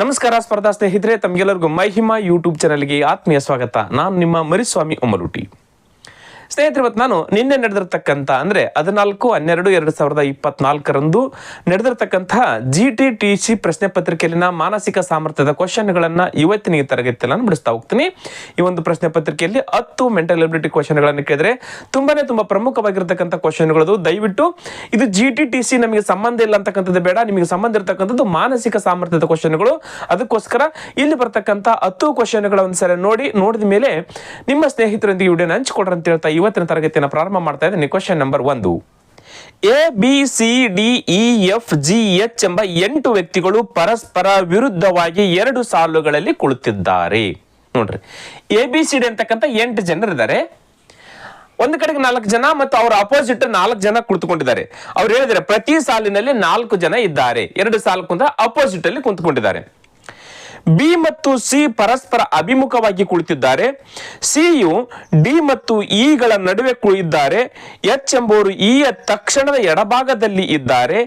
ನಮಸ್ಕಾರ ಸ್ಪರ್ಧಾ ಸ್ನೇಹಿತರೆ, ತಮಗೆಲ್ಲರಿಗೂ ಮಹಿಮಾ ಯೂಟ್ಯೂಬ್ ಚಾನಲ್ಗೆ ಆತ್ಮೀಯ ಸ್ವಾಗತ. ನಾನು ನಿಮ್ಮ ಮರಿಸ್ವಾಮಿ ಒಮ್ಮಲುಟಿ. ಸ್ನೇಹಿತರೆ, ಇವತ್ತು ನಾನು ನಿನ್ನೆ ನಡೆದಿರ್ತಕ್ಕಂಥ ಅಂದರೆ 14/12/2024 ನಡೆದಿರ್ತಕ್ಕಂಥ GTTC ಪ್ರಶ್ನೆ ಪತ್ರಿಕೆಯಲ್ಲಿನ ಮಾನಸಿಕ ಸಾಮರ್ಥ್ಯದ ಕ್ವಶನ್ಗಳನ್ನು ಇವತ್ತಿನ ಈ ತರಗತಿಯಲ್ಲಿ ನಾನು ಬಿಡಿಸ್ತಾ ಹೋಗ್ತೀನಿ. ಈ ಒಂದು ಪ್ರಶ್ನೆ ಪತ್ರಿಕೆಯಲ್ಲಿ 10 ಮೆಂಟಲ್ ಎಬಿಲಿಟಿ ಕ್ವಶನ್ಗಳನ್ನು ಕೇಳಿದ್ರೆ ತುಂಬ ಪ್ರಮುಖವಾಗಿರ್ತಕ್ಕಂಥ ಕ್ವಶನ್ಗಳು. ದಯವಿಟ್ಟು ಇದು GTTC ನಮಗೆ ಸಂಬಂಧ ಇಲ್ಲ ಅಂತಕ್ಕಂಥದ್ದು ಬೇಡ, ನಿಮಗೆ ಸಂಬಂಧ ಇರತಕ್ಕಂಥದ್ದು ಮಾನಸಿಕ ಸಾಮರ್ಥ್ಯದ ಕ್ವಶನ್ಗಳು. ಅದಕ್ಕೋಸ್ಕರ ಇಲ್ಲಿ ಬರ್ತಕ್ಕಂಥ 10 ಕ್ವಶನ್ಗಳ ಒಂದ್ಸಲ ನೋಡಿದ ಮೇಲೆ ನಿಮ್ಮ ಸ್ನೇಹಿತರೊಂದಿಗೆ ವಿಡಿಯೋನ ಹಂಚಿಕೊಡ್ರಿ ಅಂತ ಹೇಳ್ತಾ ಇವತ್ತಿನ ತರಗತಿಯನ್ನು ಪ್ರಾರಂಭ ಮಾಡ್ತಾ ಇದ್ದೀನಿ. Question number 1. ABCDEFGH ಎಂಬ 8 ವ್ಯಕ್ತಿಗಳು ಪರಸ್ಪರ ವಿರುದ್ಧವಾಗಿ 2 ಸಾಲುಗಳಲ್ಲಿ ಕುಳಿತಿದ್ದಾರೆ. ನೋಡ್ರಿ, ABCD ಅಂತಕ್ಕಂಥ 8 ಜನರಿದ್ದಾರೆ. ಒಂದು ಕಡೆಗೆ 4 ಜನ ಮತ್ತು ಅವರ ಅಪೋಸಿಟ್ 4 ಜನ ಕುಳಿತುಕೊಂಡಿದ್ದಾರೆ. ಅವ್ರು ಹೇಳಿದರೆ ಪ್ರತಿ ಸಾಲಿನಲ್ಲಿ 4 ಜನ ಇದ್ದಾರೆ. 2 ಸಾಲು ಕುಂತ ಅಪೋಸಿಟ್ ಅಲ್ಲಿ ಕುಂತ್ಕೊಂಡಿದ್ದಾರೆ. ಬಿ ಮತ್ತು ಸಿ ಪರಸ್ಪರ ಅಭಿಮುಖವಾಗಿ ಕುಳಿತಿದ್ದಾರೆ. ಸಿಯು ಡಿ ಮತ್ತು ಇಗಳ ನಡುವೆ ಕುಳಿತಿದ್ದಾರೆ. ಎಚ್ ಎಂಬುವರು ಇಯ ತಕ್ಷಣದ ಎಡಭಾಗದಲ್ಲಿ ಇದ್ದಾರೆ.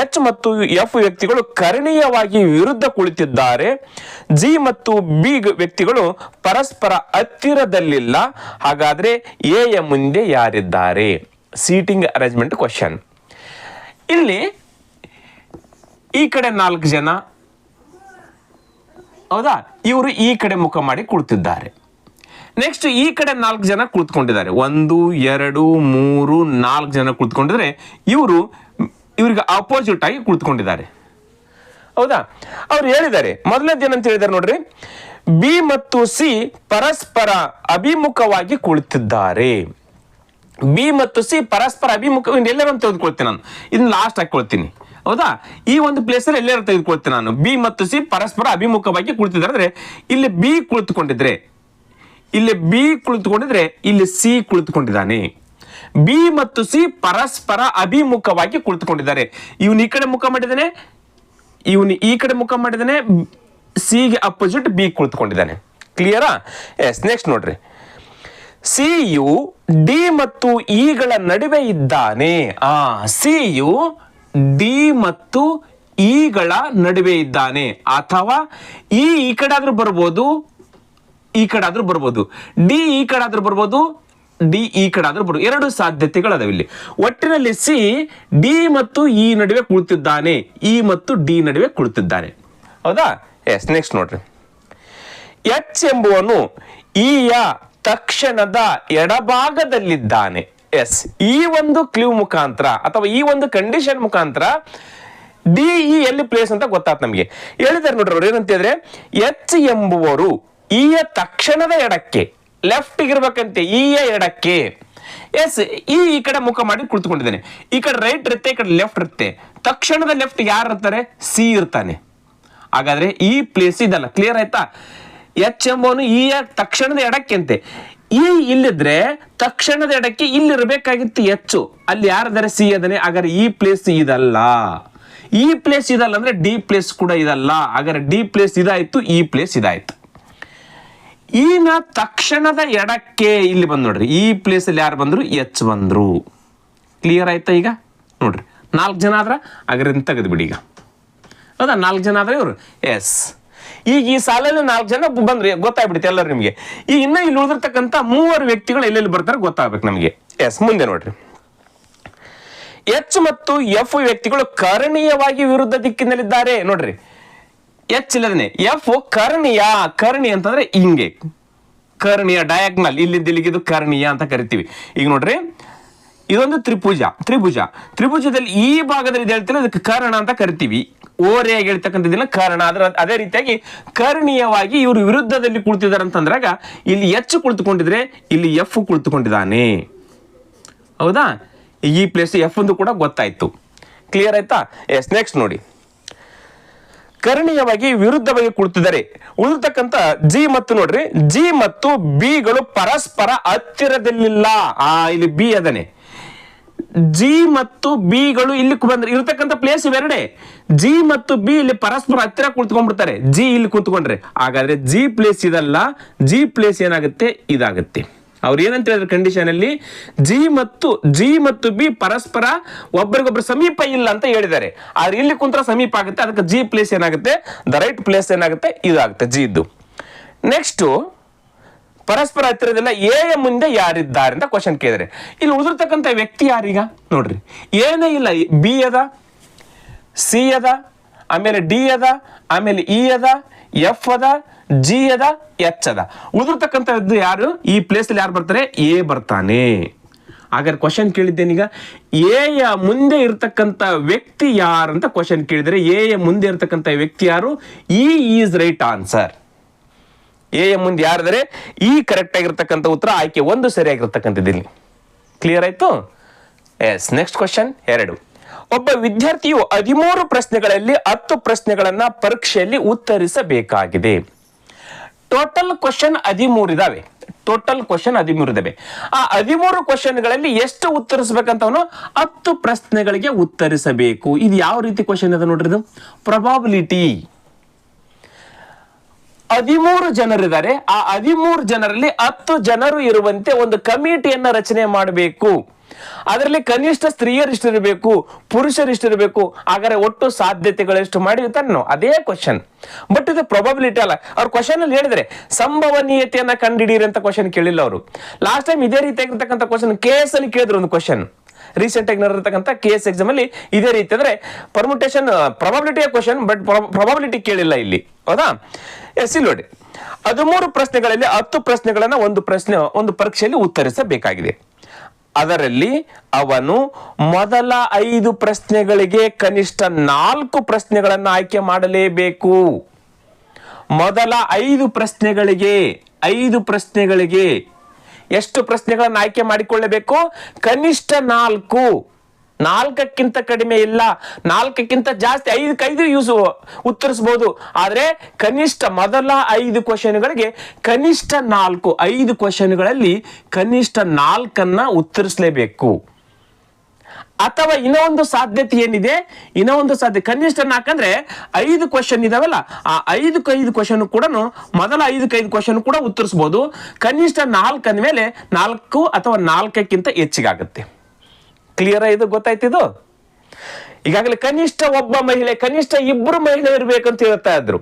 ಎಚ್ ಮತ್ತು ಎಫ್ ವ್ಯಕ್ತಿಗಳು ಕರ್ಣೀಯವಾಗಿ ವಿರುದ್ಧ ಕುಳಿತಿದ್ದಾರೆ. ಜಿ ಮತ್ತು ಬಿ ವ್ಯಕ್ತಿಗಳು ಪರಸ್ಪರ ಹತ್ತಿರದಲ್ಲಿಲ್ಲ. ಹಾಗಾದ್ರೆ ಎ ಯ ಮುಂದೆ ಯಾರಿದ್ದಾರೆ? Seating arrangement question. ಇಲ್ಲಿ ಈ ಕಡೆ 4 ಜನ, ಹೌದಾ? ಇವರು ಈ ಕಡೆ ಮುಖ ಮಾಡಿ ಕುಳಿತಿದ್ದಾರೆ. ನೆಕ್ಸ್ಟ್ ಈ ಕಡೆ 4 ಜನ ಕುಳಿತುಕೊಂಡಿದ್ದಾರೆ. 1 2 3 4 ಜನ ಕುಳಿತುಕೊಂಡಿದ್ರೆ ಇವ್ರಿಗೆ ಅಪೋಸಿಟ್ ಆಗಿ ಕುಳಿತುಕೊಂಡಿದ್ದಾರೆ. ಹೌದಾ? ಅವ್ರು ಹೇಳಿದ್ದಾರೆ, ಮೊದಲನೇದು ಏನಂತ ಹೇಳಿದ್ದಾರೆ ನೋಡ್ರಿ, ಬಿ ಮತ್ತು ಸಿ ಪರಸ್ಪರ ಅಭಿಮುಖವಾಗಿ ಕುಳಿತಿದ್ದಾರೆ. ಬಿ ಮತ್ತು ಸಿ ಪರಸ್ಪರ ಅಭಿಮುಖ ಎಲ್ಲರೂ ತೆಗೆದುಕೊಳ್ತೀನಿ ನಾನು, ಇದನ್ನ ಲಾಸ್ಟ್ ಹಾಕೊಳ್ತೀನಿ. ಹೌದಾ? ಈ ಒಂದು ಪ್ಲೇಸ್ ಅಲ್ಲಿ ಎಲ್ಲರೂ ತೆಗೆದುಕೊಳ್ತೀನಿ ನಾನು. ಬಿ ಮತ್ತು ಸಿ ಪರಸ್ಪರ ಅಭಿಮುಖವಾಗಿ ಕುಳಿತಿದ್ದಾರೆ ಅಂದ್ರೆ ಇಲ್ಲಿ ಬಿ ಕುಳಿತುಕೊಂಡಿದ್ರೆ, ಇಲ್ಲಿ ಸಿ ಕುಳಿತುಕೊಂಡಿದ್ದಾನೆ. ಬಿ ಮತ್ತು ಸಿ ಪರಸ್ಪರ ಅಭಿಮುಖವಾಗಿ ಕುಳಿತುಕೊಂಡಿದ್ದಾರೆ. ಇವನು ಈ ಕಡೆ ಮುಖ ಮಾಡಿದ್ದಾನೆ, ಇವನು ಈ ಕಡೆ ಮುಖ ಮಾಡಿದ್ದಾನೆ. ಸಿಗೆ ಅಪೋಸಿಟ್ ಬಿ ಕುಳಿತುಕೊಂಡಿದ್ದಾನೆ. ಕ್ಲಿಯರಾ? ಎಸ್. ನೆಕ್ಸ್ಟ್ ನೋಡ್ರಿ, ಸಿಯು ಡಿ ಮತ್ತು ಇಗಳ ನಡುವೆ ಇದ್ದಾನೆ. ಸಿಯು ಡಿ ಮತ್ತು ಇಗಳ ನಡುವೆ ಇದ್ದಾನೆ. ಅಥವಾ ಈ ಕಡೆ ಆದ್ರೂ ಬರ್ಬೋದು, ಈ ಕಡೆ ಆದ್ರೂ ಬರ್ಬೋದು, ಡಿ ಈ ಕಡೆ ಆದ್ರೂ ಬರ್ಬೋದು, ಡಿ ಈ ಕಡೆ ಆದ್ರೂ ಬರ್ಬೋದು. 2 ಸಾಧ್ಯತೆಗಳದಾವ ಇಲ್ಲಿ. ಒಟ್ಟಿನಲ್ಲಿ ಸಿ ಡಿ ಮತ್ತು ಇ ನಡುವೆ ಕುಳಿತಿದ್ದಾನೆ, ಇ ಮತ್ತು ಡಿ ನಡುವೆ ಕುಳಿತಿದ್ದಾನೆ. ಹೌದಾ? ಎಸ್. ನೆಕ್ಸ್ಟ್ ನೋಡ್ರಿ, ಎಚ್ ಎಂಬುವನು ಇಯ ತಕ್ಷಣದ ಎಡಭಾಗದಲ್ಲಿದ್ದಾನೆ. ಎಸ್. ಈ ಒಂದು ಕ್ಲೂ ಮುಖಾಂತರ ಅಥವಾ ಈ ಒಂದು ಕಂಡೀಷನ್ ಮುಖಾಂತರ ಡಿ ಇ ಎಲ್ಲಿ ಪ್ಲೇಸ್ ಅಂತ ಗೊತ್ತಾತ್ ನಮಗೆ. ಹೇಳಿದ್ದಾರೆ ನೋಡ್ರಿ, ಅವ್ರು ಏನಂತ ಹೇಳಿದ್ರೆ, ಎಚ್ ಎಂಬುವರು ಇಯ ತಕ್ಷಣದ ಎಡಕ್ಕೆ, ಲೆಫ್ಟ್ ಇರ್ಬೇಕಂತೆ, ಇಯ ಎಡಕ್ಕೆ. ಎಸ್. ಈ ಕಡೆ ಮುಖ ಮಾಡಿ ಕುಳಿತುಕೊಂಡಿದ್ದಾನೆ. ಈ ಕಡೆ ರೈಟ್ ಇರುತ್ತೆ, ಈ ಕಡೆ ಲೆಫ್ಟ್ ಇರುತ್ತೆ. ತಕ್ಷಣದ ಲೆಫ್ಟ್ ಯಾರು ಇರ್ತಾರೆ? ಸಿ ಇರ್ತಾನೆ. ಹಾಗಾದ್ರೆ ಈ ಪ್ಲೇಸ್ ಇದಲ್ಲ. ಕ್ಲಿಯರ್ ಆಯ್ತಾ? ಎಚ್ ಎಂಬವನು ಇಯ ತಕ್ಷಣದ ಎಡಕ್ಕೆ ಅಂತೆ. ಈ ಇಲ್ಲಿದ್ರೆ ತಕ್ಷಣದ ಎಡಕ್ಕೆ ಇಲ್ಲಿರ್ಬೇಕಾಗಿತ್ತು ಹೆಚ್ಚು, ಅಲ್ಲಿ ಯಾರಿದ್ದಾರೆ? ಸಿ ಅದನ್ನೇ. ಹಾಗಾದ್ರೆ ಈ ಪ್ಲೇಸ್ ಇದಲ್ಲ. ಈ ಪ್ಲೇಸ್ ಇದಲ್ಲ ಅಂದ್ರೆ ಡಿ ಪ್ಲೇಸ್ ಕೂಡ ಇದಲ್ಲ. ಹಾಗಾದ್ರೆ ಡಿ ಪ್ಲೇಸ್ ಇದಾಯ್ತು, ಈ ಪ್ಲೇಸ್ ಇದಾಯ್ತು. ಈಗ ತಕ್ಷಣದ ಎಡಕ್ಕೆ ಇಲ್ಲಿ ಬಂದ್ ನೋಡ್ರಿ, ಈ ಪ್ಲೇಸ್ ಅಲ್ಲಿ ಯಾರು ಬಂದ್ರು? ಎಚ್ ಬಂದ್ರು. ಕ್ಲಿಯರ್ ಆಯ್ತಾ? ಈಗ ನೋಡ್ರಿ, 4 ಜನ ಆದ್ರ ಹಾಗಾದ್ರೆ ತೆಗೆದು ಬಿಡಿ. ಈಗ ಹೌದಾ? 4 ಜನ ಆದ್ರೆ ಇವರು. ಎಸ್. ಈಗ ಈ ಸಾಲಲ್ಲಿ 4 ಜನ ಬಂದ್ರೆ ಗೊತ್ತಾಗ್ಬಿಡುತ್ತೆ ಎಲ್ಲರೂ ನಿಮಗೆ. ಈಗ ಇನ್ನ ಇಲ್ಲಿ ಉಳಿದಿರ್ತಕ್ಕಂಥ 3 ವ್ಯಕ್ತಿಗಳು ಎಲ್ಲೆಲ್ಲಿ ಬರ್ತಾರೆ ಗೊತ್ತಾಗ್ಬೇಕು ನಮಗೆ. ಎಸ್. ಮುಂದೆ ನೋಡ್ರಿ, ಎಚ್ ಮತ್ತು ಎಫ್ ವ್ಯಕ್ತಿಗಳು ಕರ್ಣೀಯವಾಗಿ ವಿರುದ್ಧ ದಿಕ್ಕಿನಲ್ಲಿದ್ದಾರೆ. ನೋಡ್ರಿ, ಎಚ್ ಇಲ್ಲದನೆ, ಎಫ್ ಕರ್ಣೀಯ. ಕರ್ಣೀಯ ಅಂತಂದ್ರೆ ಹಿಂಗೆ, ಕರ್ಣೀಯ ಡಯಾಗ್ನಲ್, ಇಲ್ಲಿಂದ ಇಲ್ಲಿಗೆ ಇದು ಕರ್ಣೀಯ ಅಂತ ಕರಿತೀವಿ. ಈಗ ನೋಡ್ರಿ, ಇದೊಂದು ತ್ರಿಭುಜದಲ್ಲಿ ಈ ಭಾಗದಲ್ಲಿ ಹೇಳ್ತಾರೆ, ಅದಕ್ಕೆ ಕರ್ಣ ಅಂತ ಕರಿತೀವಿ. ಓರೆಯಾಗಿ ಹೇಳ್ತಕ್ಕಂಥದ್ದಿಲ್ಲ, ಕಾರಣ. ಅದೇ ರೀತಿಯಾಗಿ ಕರ್ಣೀಯವಾಗಿ ಇವರು ವಿರುದ್ಧದಲ್ಲಿ ಕುಳಿತಿದ್ದಾರೆ ಅಂತಂದ್ರಾಗ ಇಲ್ಲಿ ಎಚ್ ಕುಳಿತುಕೊಂಡಿದ್ರೆ ಇಲ್ಲಿ ಎಫ್ ಕುಳಿತುಕೊಂಡಿದ್ದಾನೆ. ಹೌದಾ? ಈ ಪ್ಲೇಸ್ ಎಫ್ ಎಂದು ಕೂಡ ಗೊತ್ತಾಯ್ತು. ಕ್ಲಿಯರ್ ಆಯ್ತಾ? ಎಸ್. ನೆಕ್ಸ್ಟ್ ನೋಡಿ, ಕರ್ಣೀಯವಾಗಿ ವಿರುದ್ಧವಾಗಿ ಕುಳಿತಿದ್ದಾರೆ. ಉಳಿತಕ್ಕಂಥ ಜಿ ಮತ್ತು ನೋಡ್ರಿ, ಜಿ ಮತ್ತು ಬಿಗಳು ಪರಸ್ಪರ ಹತ್ತಿರದಲ್ಲಿಲ್ಲ. ಇಲ್ಲಿ ಬಿ ಅದನೆ. ಜಿ ಮತ್ತು ಬಿಗಳು ಇಲ್ಲಿ ಬಂದ್ರೆ ಇರತಕ್ಕಂಥ ಪ್ಲೇಸ್ ಇವೆರಡೆ. ಜಿ ಮತ್ತು ಬಿ ಇಲ್ಲಿ ಪರಸ್ಪರ ಹತ್ತಿರ ಕುಳಿತುಕೊಂಡ್ಬಿಡ್ತಾರೆ. ಜಿ ಇಲ್ಲಿ ಕುಳಿತುಕೊಂಡ್ರೆ ಹಾಗಾದ್ರೆ ಜಿ ಪ್ಲೇಸ್ ಇದಲ್ಲ, ಜಿ ಪ್ಲೇಸ್ ಏನಾಗುತ್ತೆ? ಇದಾಗುತ್ತೆ. ಅವ್ರು ಏನಂತ ಹೇಳಿದ್ರು ಕಂಡೀಷನ್ ಅಲ್ಲಿ ಜಿ ಮತ್ತು ಬಿ ಪರಸ್ಪರ ಒಬ್ಬರಿಗೊಬ್ಬರು ಸಮೀಪ ಇಲ್ಲ ಅಂತ ಹೇಳಿದ್ದಾರೆ. ಆದ್ರೆ ಇಲ್ಲಿ ಕುಂತ್ರ ಸಮೀಪ ಆಗುತ್ತೆ, ಅದಕ್ಕೆ ಜಿ ಪ್ಲೇಸ್ ಏನಾಗುತ್ತೆ, ದ ರೈಟ್ ಪ್ಲೇಸ್ ಏನಾಗುತ್ತೆ, ಇದಾಗುತ್ತೆ ಜಿ ಇದ್ದು. ನೆಕ್ಸ್ಟ್ ಪರಸ್ಪರ ಹತ್ತಿರದಲ್ಲ ಎ ಯ ಮುಂದೆ ಯಾರಿದ್ದಾರೆ ಅಂತ ಕ್ವಶನ್ ಕೇಳಿದ್ರೆ, ಇಲ್ಲಿ ಉಳಿದಿರ್ತಕ್ಕಂಥ ವ್ಯಕ್ತಿ ಯಾರೀಗ ನೋಡ್ರಿ, ಏನೇ ಇಲ್ಲ, ಬಿ ಅದ, ಸಿ ಅದ, ಆಮೇಲೆ ಡಿ ಅದ, ಆಮೇಲೆ ಇ ಅದ, ಎಫ್ ಅದ, ಜಿ ಅದ, ಎಚ್ ಅದ. ಉಳಿದಿರ್ತಕ್ಕಂಥದ್ದು ಯಾರು, ಈ ಪ್ಲೇಸ್ ಅಲ್ಲಿ ಯಾರು ಬರ್ತಾರೆ, ಎ ಬರ್ತಾನೆ. ಹಾಗಾದ್ರೆ ಕ್ವಶನ್ ಕೇಳಿದ್ದೇನೀಗ, ಎ ಯ ಮುಂದೆ ಇರ್ತಕ್ಕಂಥ ವ್ಯಕ್ತಿ ಯಾರು ಅಂತ ಕ್ವಶನ್ ಕೇಳಿದರೆ, ಎ ಯ ಮುಂದೆ ಇರ್ತಕ್ಕಂಥ ವ್ಯಕ್ತಿ ಯಾರು, E is right answer. A ಯ ಮುಂದೆ ಯಾರಿದ್ರೆ ಈ ಕರೆಕ್ಟ್ ಆಗಿರ್ತಕ್ಕಂಥ ಉತ್ತರ ಆಯ್ಕೆ ಒಂದು ಸರಿಯಾಗಿರ್ತಕ್ಕಂಥದ್ದು. ಇಲ್ಲಿ ಕ್ಲಿಯರ್ ಆಯ್ತು. Yes, next question 2. ಒಬ್ಬ ವಿದ್ಯಾರ್ಥಿಯು 13 ಪ್ರಶ್ನೆಗಳಲ್ಲಿ 10 ಪ್ರಶ್ನೆಗಳನ್ನ ಪರೀಕ್ಷೆಯಲ್ಲಿ ಉತ್ತರಿಸಬೇಕಾಗಿದೆ. ಟೋಟಲ್ ಕ್ವಶನ್ 13 ಇದಾವೆ. ಆ 13 ಕ್ವಶನ್ಗಳಲ್ಲಿ ಎಷ್ಟು ಉತ್ತರಿಸಬೇಕಂತವನು 10 ಪ್ರಶ್ನೆಗಳಿಗೆ ಉತ್ತರಿಸಬೇಕು. ಇದು ಯಾವ ರೀತಿ ಕ್ವಶನ್ ಇದೆ ನೋಡ್ರಿ, ಇದು ಪ್ರೊಬಾಬಿಲಿಟಿ. 13 ಜನರಿದ್ದಾರೆ, ಆ 13 ಜನರಲ್ಲಿ 10 ಜನರು ಇರುವಂತೆ ಒಂದು ಕಮಿಟಿಯನ್ನ ರಚನೆ ಮಾಡಬೇಕು. ಅದರಲ್ಲಿ ಕನಿಷ್ಠ ಸ್ತ್ರೀಯರಿಷ್ಟಿರಬೇಕು, ಪುರುಷರಿಷ್ಟಿರಬೇಕು. ಹಾಗಾದ್ರೆ ಒಟ್ಟು ಸಾಧ್ಯತೆಗಳೆಷ್ಟು ಮಾಡಿರ್ತಾನೆ ಅದೇ ಕ್ವಶನ್. ಬಟ್ ಇದು ಪ್ರೊಬಬಿಲಿಟಿ ಅಲ್ಲ. ಅವ್ರ ಕ್ವಶನ್ ಅಲ್ಲಿ ಹೇಳಿದ್ರೆ ಸಂಭವನೀಯತೆಯನ್ನ ಕಂಡುಹಿಡಿಯಿರಿ ಅಂತ ಕ್ವಶನ್ ಕೇಳಿಲ್ಲ ಅವರು. ಲಾಸ್ಟ್ ಟೈಮ್ ಇದೇ ರೀತಿಯಾಗಿರ್ತಕ್ಕಂಥ ಕ್ವಶನ್ KS ಅಲ್ಲಿ ಕೇಳಿದ್ರು ಒಂದು ಕ್ವಶನ್. ರೀಸೆಂಟ್ ಆಗಿ ನಡೆದಿರ್ತಕ್ಕಂಥ KS ಎಕ್ಸಾಮ್ ಅಲ್ಲಿ ಇದೇ ರೀತಿ ಅಂದ್ರೆ ಪರ್ಮುಟೇಷನ್ ಪ್ರೊಬಬಿಲಿಟಿಯ ಕ್ವಶನ್, ಬಟ್ ಪ್ರೊಬಬಿಲಿಟಿ ಕೇಳಿಲ್ಲ ಇಲ್ಲಿ, ಹೌದಾ? ಎಸ್, ಇಲ್ಲಿ ನೋಡಿ 13 ಪ್ರಶ್ನೆಗಳಲ್ಲಿ 10 ಪ್ರಶ್ನೆಗಳನ್ನ ಒಂದು ಪರೀಕ್ಷೆಯಲ್ಲಿ ಉತ್ತರಿಸಬೇಕಾಗಿದೆ. ಅದರಲ್ಲಿ ಅವನು ಮೊದಲ 5 ಪ್ರಶ್ನೆಗಳಿಗೆ ಕನಿಷ್ಠ 4 ಪ್ರಶ್ನೆಗಳನ್ನು ಆಯ್ಕೆ ಮಾಡಲೇಬೇಕು. ಮೊದಲ 5 ಪ್ರಶ್ನೆಗಳಿಗೆ ಎಷ್ಟು ಪ್ರಶ್ನೆಗಳನ್ನು ಆಯ್ಕೆ ಮಾಡಿಕೊಳ್ಳಬೇಕು? ಕನಿಷ್ಠ 4. 4ಕ್ಕಿಂತ ಕಡಿಮೆ ಇಲ್ಲ, 4ಕ್ಕಿಂತ ಜಾಸ್ತಿ 5 ಯೂಸ್ ಉತ್ತರಿಸಬಹುದು. ಆದ್ರೆ ಕನಿಷ್ಠ ಮೊದಲ 5 ಕ್ವಶನ್ಗಳಿಗೆ ಕನಿಷ್ಠ 4, 5 ಕ್ವಶನ್ಗಳಲ್ಲಿ ಕನಿಷ್ಠ 4ಅನ್ನ ಉತ್ತರಿಸಲೇಬೇಕು. ಅಥವಾ ಇನ್ನೊಂದು ಸಾಧ್ಯತೆ ಏನಿದೆ, ಕನಿಷ್ಠ 4 ಅಂದ್ರೆ 5 ಕ್ವಶನ್ ಇದಾವಲ್ಲ, ಆ 5 ಕ್ವಶನ್ ಕೂಡ ಮೊದಲ 5 ಕ್ವಶನ್ ಕೂಡ ಉತ್ತರಿಸಬಹುದು. ಕನಿಷ್ಠ 4 ಅಂದ್ಮೇಲೆ 4 ಅಥವಾ 4ಕ್ಕಿಂತ ಹೆಚ್ಚಿಗಾಗುತ್ತೆ. ಕ್ಲಿಯರ್? ಇದು ಗೊತ್ತಾಯ್ತಿದು. ಈಗಾಗಲೇ ಕನಿಷ್ಠ ಒಬ್ಬ ಮಹಿಳೆ, ಕನಿಷ್ಠ 2 ಮಹಿಳೆ ಇರ್ಬೇಕಂತ ಹೇಳ್ತಾ ಇದ್ರು.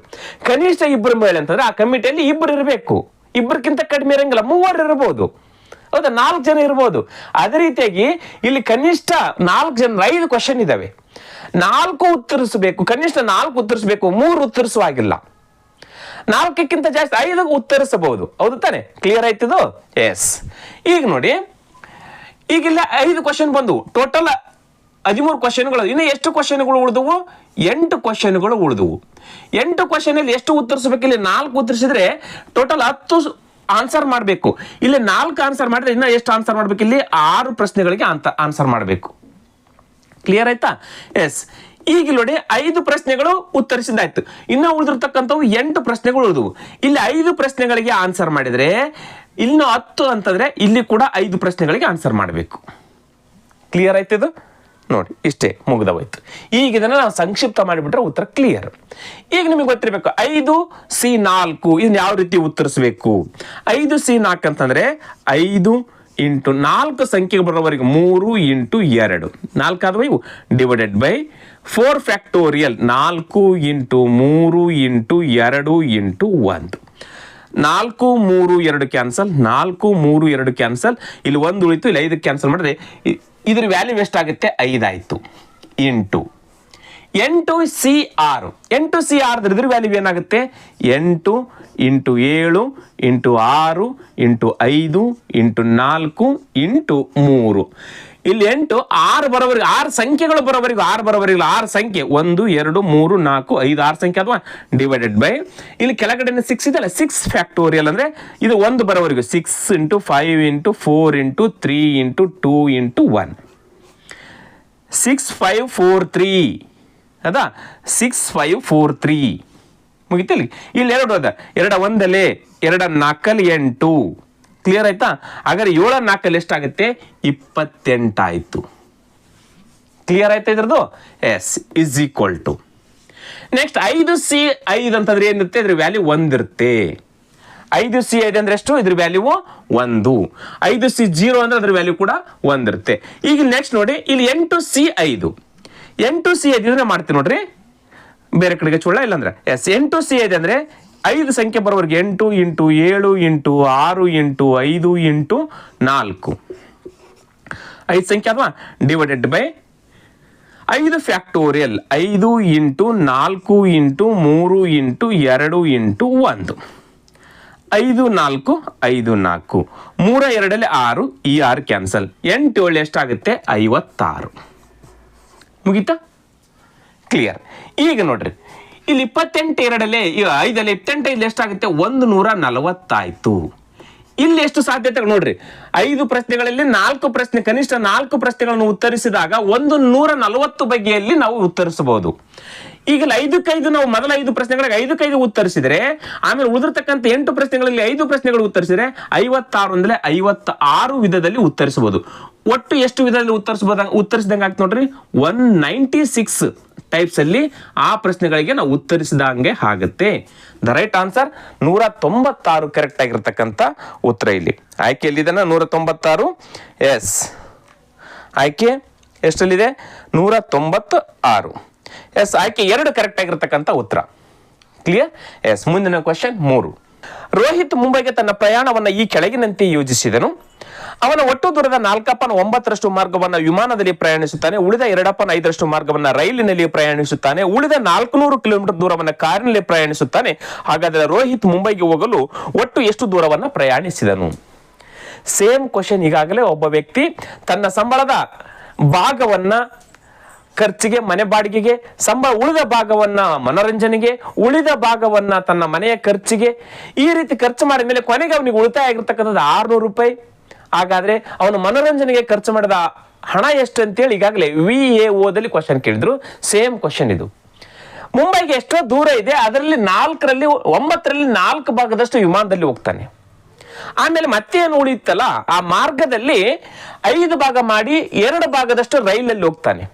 ಕನಿಷ್ಠ 2 ಮಹಿಳೆ ಅಂತಂದ್ರೆ ಆ ಕಮಿಟಿಯಲ್ಲಿ 2 ಇರಬೇಕು. 2ಕ್ಕಿಂತ ಕಡಿಮೆ ಇರಂಗಿಲ್ಲ, 3 ಇರಬಹುದು, ಹೌದಾ? 4 ಜನ ಇರಬಹುದು. ಅದೇ ರೀತಿಯಾಗಿ ಇಲ್ಲಿ ಕನಿಷ್ಠ 4 ಜನ, 5 ಕ್ವಶನ್ ಇದಾವೆ, 4 ಉತ್ತರಿಸಬೇಕು, ಕನಿಷ್ಠ 4 ಉತ್ತರಿಸಬೇಕು, 3 ಉತ್ತರಿಸುವಾಗಿಲ್ಲ. 4ಕ್ಕಿಂತ ಜಾಸ್ತಿ 5 ಉತ್ತರಿಸಬಹುದು, ಹೌದು ತಾನೆ? ಕ್ಲಿಯರ್ ಆಯ್ತಿದು? ಎಸ್. ಈಗ ನೋಡಿ, ಈಗಿಲ್ಲ 5 ಕ್ವಶನ್ ಬಂದು ಟೋಟಲ್ 13 ಕ್ವಶನ್ಗಳು. ಇನ್ನು ಎಷ್ಟು ಕ್ವಶನ್ಗಳು ಉಳಿದವು? 8 ಕ್ವಶನ್ಗಳು ಉಳಿದವು. 8 ಕ್ವಶನ್ ಅಲ್ಲಿ ಎಷ್ಟು ಉತ್ತರಿಸಬೇಕು? ಇಲ್ಲಿ 4 ಉತ್ತರಿಸಿದ್ರೆ ಟೋಟಲ್ 10 ಆನ್ಸರ್ ಮಾಡಬೇಕು. ಇಲ್ಲಿ 4 ಆನ್ಸರ್ ಮಾಡಿದ್ರೆ ಇನ್ನ ಎಷ್ಟು ಆನ್ಸರ್ ಮಾಡ್ಬೇಕು? ಇಲ್ಲಿ 6 ಪ್ರಶ್ನೆಗಳಿಗೆ ಆನ್ಸರ್ ಮಾಡಬೇಕು. ಕ್ಲಿಯರ್ ಆಯ್ತಾ? ಎಸ್. ಈಗ ನೋಡಿ 5 ಪ್ರಶ್ನೆಗಳು ಉತ್ತರಿಸಿದ್ದಾಯ್ತು, ಇನ್ನು ಉಳಿದಿರ್ತಕ್ಕಂಥವು 8 ಪ್ರಶ್ನೆಗಳು ಉಳಿದವು. ಇಲ್ಲಿ 5 ಪ್ರಶ್ನೆಗಳಿಗೆ ಆನ್ಸರ್ ಮಾಡಿದ್ರೆ ಇನ್ನು 10 ಅಂತಂದ್ರೆ ಇಲ್ಲಿ ಕೂಡ 5 ಪ್ರಶ್ನೆಗಳಿಗೆ ಆನ್ಸರ್ ಮಾಡಬೇಕು. ಕ್ಲಿಯರ್ ಆಯ್ತು? ನೋಡಿ, ಇಷ್ಟೇ ಮುಗಿದೋಯ್ತು. ಈಗ ಇದನ್ನ ನಾವು ಸಂಕ್ಷಿಪ್ತ ಮಾಡಿಬಿಟ್ರೆ ಉತ್ತರ ಕ್ಲಿಯರ್. ಈಗ ನಿಮಗೆ ಗೊತ್ತಿರಬೇಕು 5C4 ಇದನ್ನ ಯಾವ ರೀತಿ ಉತ್ತರಿಸಬೇಕು. 5C4 ಅಂತಂದ್ರೆ 5 × 4 ಸಂಖ್ಯೆಗೆ ಬರೋವರೆಗೆ 3 × 2 4 ಆದವು ಇವು divided by 4 factorial 4 × 3 × 2 × 1. 4 3 2 cancel, 4 3 2 cancel, ಇಲ್ಲಿ 1 ಉಳಿತು, ಇಲ್ಲಿ 5 ಕ್ಯಾನ್ಸಲ್ ಮಾಡಿದ್ರೆ ಇದ್ರ ವ್ಯಾಲ್ಯೂ ಎಷ್ಟಾಗುತ್ತೆ? 5 ಆಯ್ತು. ಇಂಟು 8C6, 8C6 ಇದ್ರ ವ್ಯಾಲ್ಯೂ ಏನಾಗುತ್ತೆ? 8 × 7 × 6 × 5 × 4 × 3. ಇಲ್ಲಿ 8 6 ಬರೋವರೆಗೆ, 6 ಸಂಖ್ಯೆಗಳು ಬರೋವರೆಗೂ, 6 ಬರೋವರೆಗೂ 6 ಸಂಖ್ಯೆ 1 2 3 4 5 6 ಸಂಖ್ಯೆ ಅಥವಾ ಡಿವೈಡೆಡ್ ಬೈ ಇಲ್ಲಿ ಕೆಳಗಡೆ 6 ಇದೆಲ್ಲ 6 ಫ್ಯಾಕ್ಟೋರಿಯಲ್ ಅಂದ್ರೆ ಇದು 1 ಬರೋವರೆಗೂ 6 × 5 × 4 × 3 × 2 × 1 6543 ಅದಾ 6543 ಮುಗಿತಲ್ಲಿ. ಇಲ್ಲಿ 2 ಅದ, 2 ಒಂದಲೆ 2 4 8. ಕ್ಲಿಯರ್ ಆಯ್ತಾ? ಹಾಗಾದ್ರೆ 7 4 ಎಷ್ಟಾಗುತ್ತೆ? 28 ಆಯ್ತು. ಕ್ಲಿಯರ್ ಆಯ್ತಾ ಇದ್ರದ್ದು? Yes, is equal to next 5C5 ಅಂತಂದ್ರೆ ಏನಿರುತ್ತೆ? ಅದ್ರ ವ್ಯಾಲ್ಯೂ 1 ಇರುತ್ತೆ. 5C5 ಅಂದ್ರೆ ಎಷ್ಟು? ಇದ್ರ ವ್ಯಾಲ್ಯೂ 1. 5C0 ಅಂದ್ರೆ ಅದ್ರ ವ್ಯಾಲ್ಯೂ ಕೂಡ 1 ಇರುತ್ತೆ. ಈಗ ನೆಕ್ಸ್ಟ್ ನೋಡಿ, ಇಲ್ಲಿ 8C5 ಇದನ್ನ ಮಾಡ್ತೀವಿ ನೋಡ್ರಿ, ಬೇರೆ ಕಡೆಗೆ ಚೂಳ ಇಲ್ಲಾಂದ್ರೆ. ಎಸ್, 8C5 ಅಂದ್ರೆ 5 ಸಂಖ್ಯೆ ಬರೋವರೆಗೆ 8 × 7 × 6 × 5 × 4 5 ಸಂಖ್ಯೆ ಅಲ್ವಾ, ಡಿವೈಡೆಡ್ ಬೈ 5 ಫ್ಯಾಕ್ಟೋರಿಯಲ್ 5 × 4 × 3 × 2 × 1 5 4 5 4 3 2 6, ಈ 6 ಕ್ಯಾನ್ಸಲ್, 8 7 ಎಷ್ಟಾಗುತ್ತೆ? 56. ಮುಗೀತಾ? ಕ್ಲಿಯರ್. ಈಗ ನೋಡ್ರಿ, ಇಲ್ಲಿ 28 2 5 28 ಎಷ್ಟಾಗುತ್ತೆ? 140 ಆಯ್ತು. ಇಲ್ಲಿ ಎಷ್ಟು ಸಾಧ್ಯತೆಗಳು ನೋಡ್ರಿ, 5 ಪ್ರಶ್ನೆಗಳಲ್ಲಿ 4 ಪ್ರಶ್ನೆ, ಕನಿಷ್ಠ 4 ಪ್ರಶ್ನೆಗಳನ್ನು ಉತ್ತರಿಸಿದಾಗ 140 ಬಗೆಯಲ್ಲಿ ನಾವು ಉತ್ತರಿಸಬಹುದು. ಈಗ 5 ನಾವು ಮೊದಲ 5 ಪ್ರಶ್ನೆಗಳಿಗೆ 5 ಉತ್ತರಿಸಿದ್ರೆ, ಆಮೇಲೆ ಉಳಿದಿರ್ತಕ್ಕಂಥ 8 ಪ್ರಶ್ನೆಗಳಲ್ಲಿ 5 ಪ್ರಶ್ನೆಗಳು ಉತ್ತರಿಸಿದ್ರೆ 56 ಅಂದ್ರೆ 56 ವಿಧದಲ್ಲಿ ಉತ್ತರಿಸಬಹುದು. ಒಟ್ಟು ಎಷ್ಟು ವಿಧದಲ್ಲಿ ಉತ್ತರಿಸಿದಂಗೆ ಆಗ್ತದೆ ನೋಡ್ರಿ, 196 ಟೈಪ್ಸ್ ಅಲ್ಲಿ ಆ ಪ್ರಶ್ನೆಗಳಿಗೆ ನಾವು ಉತ್ತರಿಸಿದಂಗೆ ಆಗುತ್ತೆ. ದ ರೈಟ್ ಆನ್ಸರ್ 196 ಕರೆಕ್ಟ್ ಆಗಿರ್ತಕ್ಕಂಥ ಉತ್ತರ. ಇಲ್ಲಿ ಆಯ್ಕೆ ಎಲ್ಲಿದೆ? 196. ಎಸ್, ಆಯ್ಕೆ ಎಷ್ಟಲ್ಲಿದೆ? 196. ಎಸ್, ಆಯ್ಕೆ 2 ಕರೆಕ್ಟ್ ಆಗಿರ್ತಕ್ಕಂಥ ಉತ್ತರ. ಕ್ಲಿಯರ್? ಎಸ್, ಮುಂದಿನ ಕ್ವಶನ್ 3. ರೋಹಿತ್ ಮುಂಬೈಗೆ ತನ್ನ ಪ್ರಯಾಣವನ್ನ ಈ ಕೆಳಗಿನಂತೆ ಯೋಜಿಸಿದನು. ಅವನ ಒಟ್ಟು ದೂರದ 4/9 ಮಾರ್ಗವನ್ನು ವಿಮಾನದಲ್ಲಿ ಪ್ರಯಾಣಿಸುತ್ತಾನೆ, ಉಳಿದ 2/5 ಮಾರ್ಗವನ್ನು ರೈಲಿನಲ್ಲಿ ಪ್ರಯಾಣಿಸುತ್ತಾನೆ, ಉಳಿದ 400 ಕಿಲೋಮೀಟರ್ ದೂರವನ್ನು ಕಾರಿನಲ್ಲಿ ಪ್ರಯಾಣಿಸುತ್ತಾನೆ. ಹಾಗಾದರೆ ರೋಹಿತ್ ಮುಂಬೈಗೆ ಹೋಗಲು ಒಟ್ಟು ಎಷ್ಟು ದೂರವನ್ನು ಪ್ರಯಾಣಿಸಿದನು? Same question. ಈಗಾಗಲೇ ಒಬ್ಬ ವ್ಯಕ್ತಿ ತನ್ನ ಸಂಬಳದ ಭಾಗವನ್ನ ಖರ್ಚಿಗೆ, ಮನೆ ಬಾಡಿಗೆಗೆ, ಉಳಿದ ಭಾಗವನ್ನ ಮನೋರಂಜನೆಗೆ, ಉಳಿದ ಭಾಗವನ್ನ ತನ್ನ ಮನೆಯ ಖರ್ಚಿಗೆ, ಈ ರೀತಿ ಖರ್ಚು ಮಾಡಿದ ಮೇಲೆ ಕೊನೆಗೆ ಅವನಿಗೆ ಉಳಿತಾಯ ಆಗಿರ್ತಕ್ಕಂಥದ್ದು 600 ರೂಪಾಯಿ. ಹಾಗಾದ್ರೆ ಅವನು ಮನೋರಂಜನೆಗೆ ಖರ್ಚು ಮಾಡಿದ ಹಣ ಎಷ್ಟು ಅಂತೇಳಿ ಈಗಾಗಲೇ VAOದಲ್ಲಿ ಕ್ವಶನ್ ಕೇಳಿದ್ರು. ಸೇಮ್ ಕ್ವಶನ್ ಇದು. ಮುಂಬೈಗೆ ಎಷ್ಟೋ ದೂರ ಇದೆ, ಅದರಲ್ಲಿ 9ರಲ್ಲಿ 4 ಭಾಗದಷ್ಟು ವಿಮಾನದಲ್ಲಿ ಹೋಗ್ತಾನೆ. ಆಮೇಲೆ ಮತ್ತೇನು ಉಳಿಯುತ್ತಲ್ಲ, ಆ ಮಾರ್ಗದಲ್ಲಿ 5 ಭಾಗ ಮಾಡಿ 2 ಭಾಗದಷ್ಟು ರೈಲಲ್ಲಿ ಹೋಗ್ತಾನೆ.